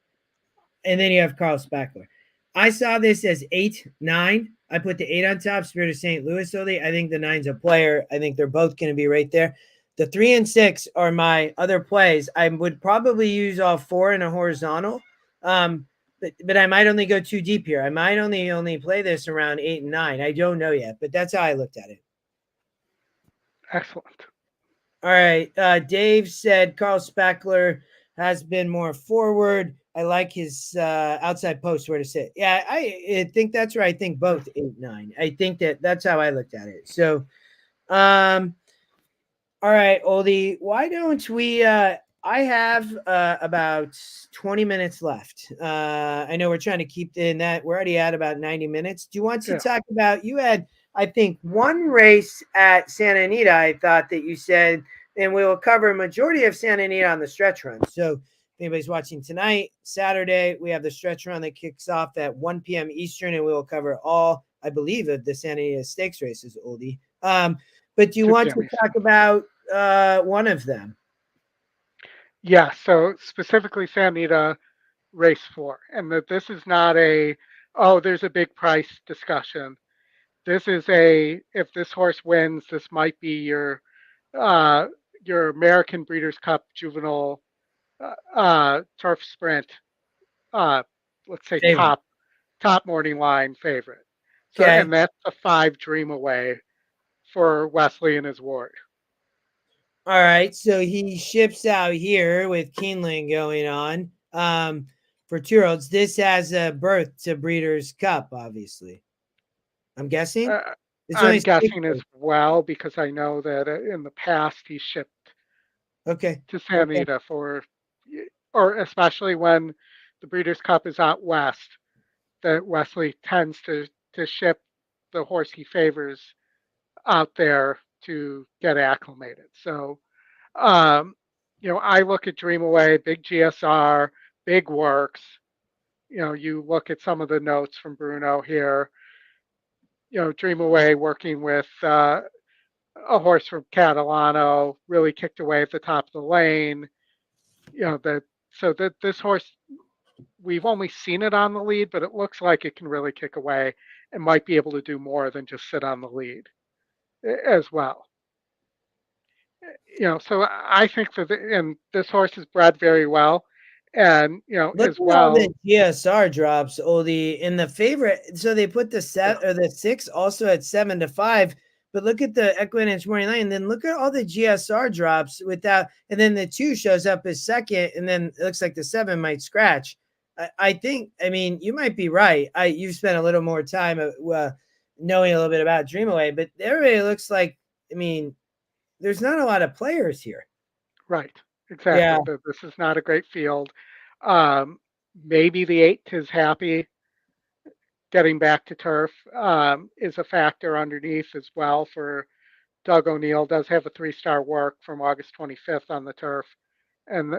And then you have Carl Spackler. I saw this as 8, 9. I put the 8 on top, Spirit of St. Louis. I think the 9's a player. I think they're both going to be right there. The 3 and 6 are my other plays. I would probably use all 4 in a horizontal. But I might only go too deep here. I might only play this around 8 and 9. I don't know yet, but that's how I looked at it. Excellent. All right. Dave said Carl Spackler has been more forward. I like his outside post where to sit. Yeah, I think that's right. I think both 8, 9. I think that's how I looked at it. So, all right, Oldie, why don't we? I have about 20 minutes left. I know we're trying to keep in that. We're already at about 90 minutes. Do you want to talk about? You had, I think, one race at Santa Anita. I thought that you said, and we will cover a majority of Santa Anita on the stretch run. So, if anybody's watching tonight, Saturday, we have the stretch run that kicks off at 1 p.m. Eastern, and we will cover all, I believe, of the Santa Anita Stakes races, Oldie. But do you want to talk about one of them? Yeah, so specifically Santa Anita race 4, and that this is not there's a big price discussion. This is if this horse wins, this might be your American Breeders' Cup Juvenile Turf Sprint, let's say Favorite. top morning line favorite. So, Okay. and that's a 5 Dream Away for Wesley and his ward. All right. So he ships out here with Keeneland going on for 2-year-olds. This has a birth to Breeders' Cup, obviously. I'm guessing. I'm guessing as well because I know that in the past he shipped to Santa Anita or especially when the Breeders' Cup is out west, that Wesley tends to ship the horse he favors out there to get acclimated. So, I look at Dream Away, big GSR, big works. You look at some of the notes from Bruno here. Dream Away working with a horse from Catalano, really kicked away at the top of the lane. That this horse, we've only seen it on the lead, but it looks like it can really kick away and might be able to do more than just sit on the lead as well. So I think and this horse is bred very well. And, look as at well. all the GSR drops, Oldie, in the favorite. So they put the 6 also at 7 to 5. But look at the Equinance morning line, and then look at all the GSR drops without, and then the 2 shows up as second, and then it looks like the 7 might scratch. I think, I mean, you might be right. You've spent a little more time knowing a little bit about Dreamaway, but there really looks like, I mean, there's not a lot of players here. Right, exactly. Yeah. This is not a great field. Maybe the 8 is happy. Getting back to turf is a factor underneath as well for Doug O'Neill does have a 3-star work from August 25th on the turf, and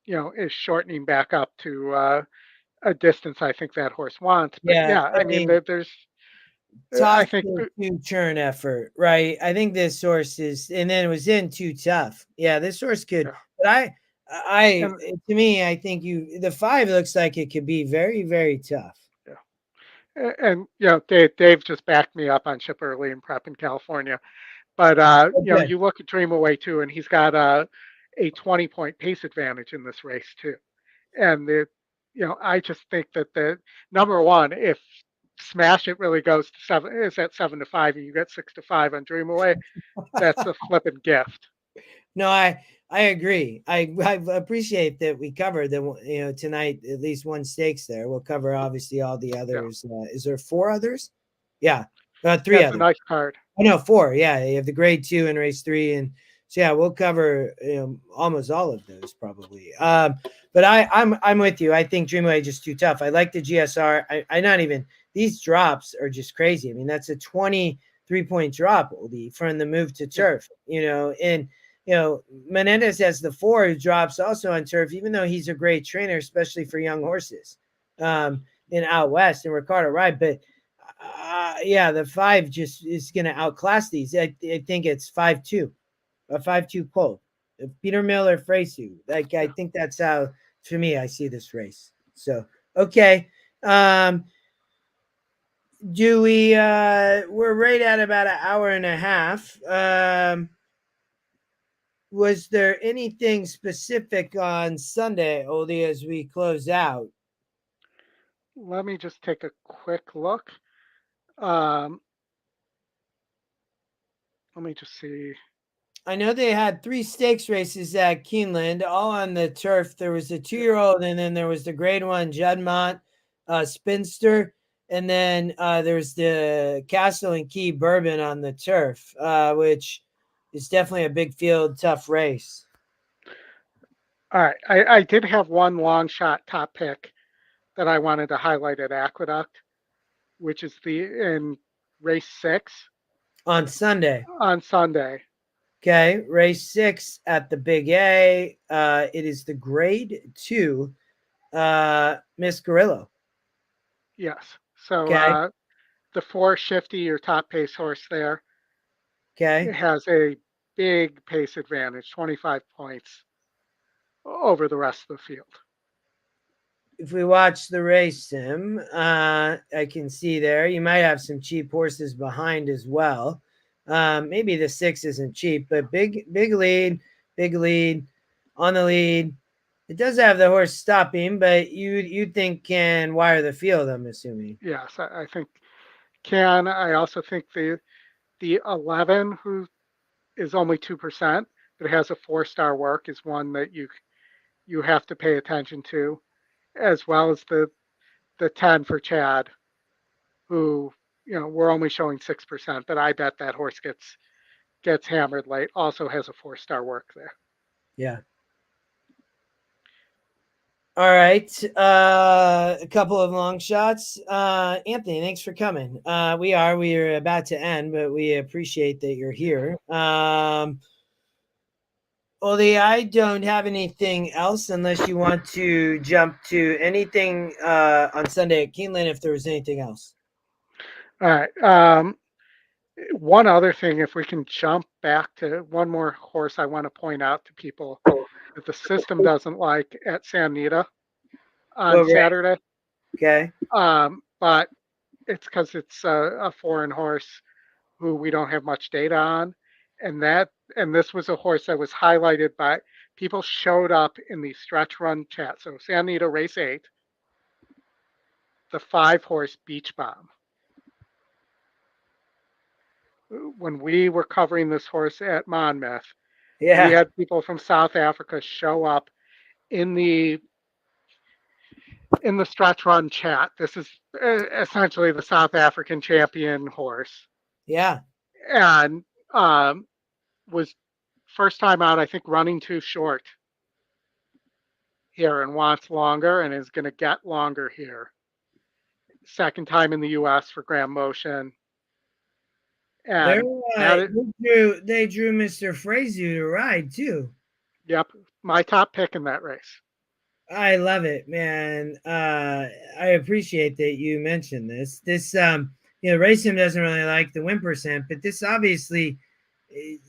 is shortening back up to a distance I think that horse wants. But Yeah, yeah, I I mean, mean, I toss think the two turn effort, right? I think this horse is, and then it was in too tough. Yeah, this horse could, yeah, but and to me, I think the 5 looks like it could be very, very tough. yeah, and Dave just backed me up on Ship Early and Prep in California. But Okay. you look at Dream Away too, and he's got a 20-point pace advantage in this race too. And I just think that the number one, if Smash It really goes to 7, is at 7-5, and you get 6-5 on Dream Away, that's a flippin' gift. No, I agree. I appreciate that we covered the tonight at least one stakes there. We'll cover obviously all the Yeah, others. Is there 4 others? Yeah, 3 that's a others. nice card. I know 4. Yeah, you have the grade 2 and race 3, and so yeah, we'll cover almost all of those probably. But I'm with you. I think Dreamway is just too tough. I like the GSR. I not even these drops are just crazy. I mean, that's a 23-point drop, Oldy, from the move to Yeah, turf. And Menendez has the 4 who drops also on turf, even though he's a great trainer, especially for young horses. In out west and Ricardo Ride, but yeah, the 5 just is going to outclass these. I think it's 5-2, a 5-2 Colt. Peter Miller, Freysu. Like I yeah. think that's how, to me, I see this race. So okay, do we? We're right at about an hour and a half. Was there anything specific on Sunday, Oldie, as we close out? Let me just take a quick look. Um, Let me just see. I know they had 3 stakes races at Keeneland, all on the turf. There was a Yeah. 2-year-old, and then there was the grade 1 Juddmont Spinster, and then there's the Castle and Key Bourbon on the turf, which is definitely a big field, tough race. All right. I did have one long shot top pick that I wanted to highlight at Aqueduct, which is in race 6 On Sunday. on Sunday. Okay, race 6 at the Big A. It is the grade 2 Miss Grillo. Yes. So Okay, the 4 Shifty, your top pace horse there, it okay. has a big pace advantage, 25 points over the rest of the field. If we watch the race sim, I can see there you might have some cheap horses behind as well. Maybe the 6 isn't cheap, but big lead on the lead. It does have the horse stopping, but you think can wire the field, I'm assuming. Yes, I think can. I also think the 11, who is only 2%, but has a 4-star work, is one that you have to pay attention to, as well as the 10 for Chad, who we're only showing 6%, but I bet that horse gets hammered late. Also has a 4-star work there. Yeah. All right. A couple of long shots. Anthony, thanks for coming. We are about to end, but we appreciate that you're here. Ollie, I don't have anything else unless you want to jump to anything on Sunday at Keeneland if there was anything else. All right. One other thing, if we can jump back to one more horse I want to point out to people that the system doesn't like at San Anita on Well, right. Saturday. Okay. But it's because it's a foreign horse who we don't have much data on. And this was a horse that was highlighted by people showed up in the stretch run chat. So San Anita race 8, the 5-horse Beach Bomb. When we were covering this horse at Monmouth, we Yeah. had people from South Africa show up in the stretch run chat. This is essentially the South African champion horse, Yeah. and was first time out, I think, running too short here and wants longer and is going to get longer here. Second time in the U.S. for Grand Motion, They're, And that is, they drew Mr. Frazu to ride too. yep, my top pick in that race. I love it, man. I appreciate that you mentioned this. Racing doesn't really like the win percent, but this obviously,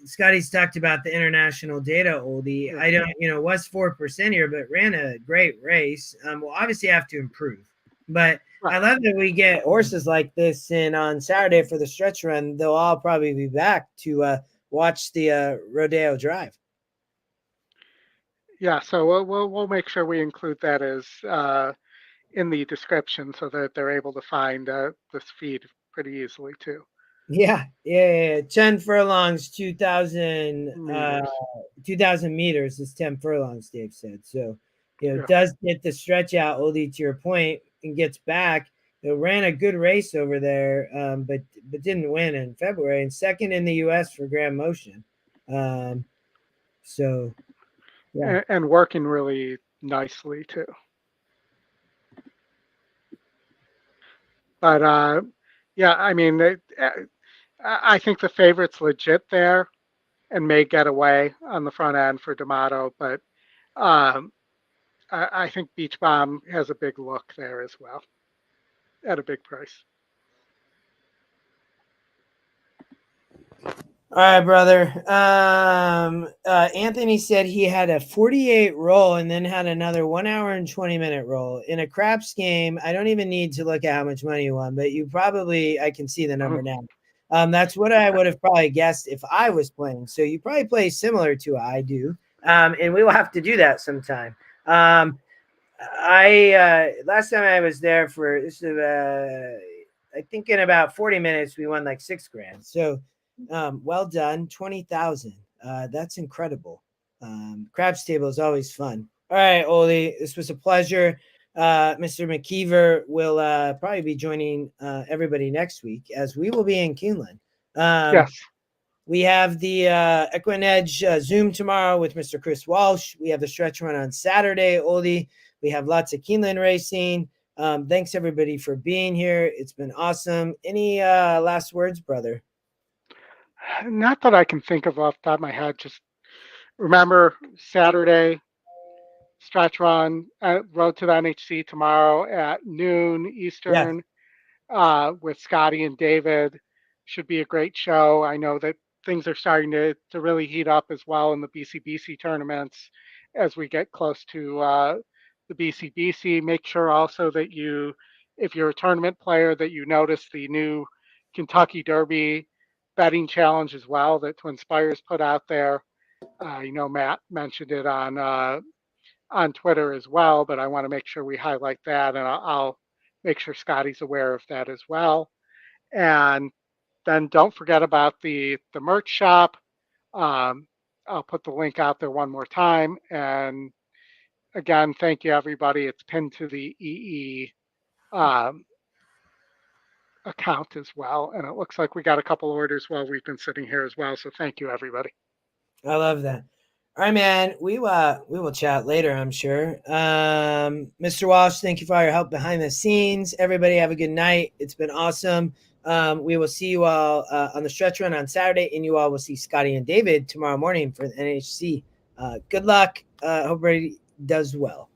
Scotty's talked about the international data, Oldie. I don't, was 4% here, but ran a great race. We'll obviously have to improve, but I love that we get horses like this in on Saturday for the stretch run. They'll all probably be back to watch the Rodeo drive. Yeah, so we'll make sure we include that as in the description so that they're able to find this feed pretty easily too. Yeah. 10 furlongs, 2,000 meters is 10 furlongs, Dave said. So, does get the stretch out, Oldie, to your point, and gets back. Ran a good race over there, but didn't win in February, and second in the U.S. for Grand Motion. So, yeah. And working really nicely too. But yeah, I mean, I think the favorite's legit there and may get away on the front end for D'Amato, but I think Beach Bomb has a big look there as well at a big price. All right, brother. Anthony said he had a 48 roll and then had another 1 hour and 20-minute roll. In a craps game, I don't even need to look at how much money you won, but I can see the number now. That's what I would have probably guessed if I was playing. So you probably play similar to I do. And we will have to do that sometime. Last time I was there for this, I think in about 40 minutes, we won like $6,000. So, well done. 20,000. That's incredible. Craps table is always fun. All right, Oldy, this was a pleasure. Mr. McKeever will probably be joining everybody next week as we will be in Keeneland. Yes. We have the Equinedge Zoom tomorrow with Mr. Chris Walsh. We have the stretch run on Saturday, Oldy. We have lots of Keeneland racing. Thanks everybody for being here. It's been awesome. Any last words, brother? Not that I can think of off the top of my head. Just remember Saturday, stretch run, road to the NHC tomorrow at noon Eastern with Scotty and David. Should be a great show. I know that things are starting to really heat up as well in the BCBC tournaments as we get close to the BCBC. Make sure also that if you're a tournament player, that you notice the new Kentucky Derby betting challenge as well that Twin Spires put out there. Matt mentioned it on Twitter as well, but I want to make sure we highlight that, and I'll make sure Scotty's aware of that as well. And then don't forget about the merch shop. I'll put the link out there one more time. And again, thank you, everybody. It's pinned to the EE account as well. And it looks like we got a couple orders while we've been sitting here as well. So thank you, everybody. I love that. All right, man. We will chat later, I'm sure. Mr. Walsh, thank you for all your help behind the scenes. Everybody have a good night. It's been awesome. We will see you all on the stretch run on Saturday, and you all will see Scotty and David tomorrow morning for the NHC. Good luck. Hope everybody does well.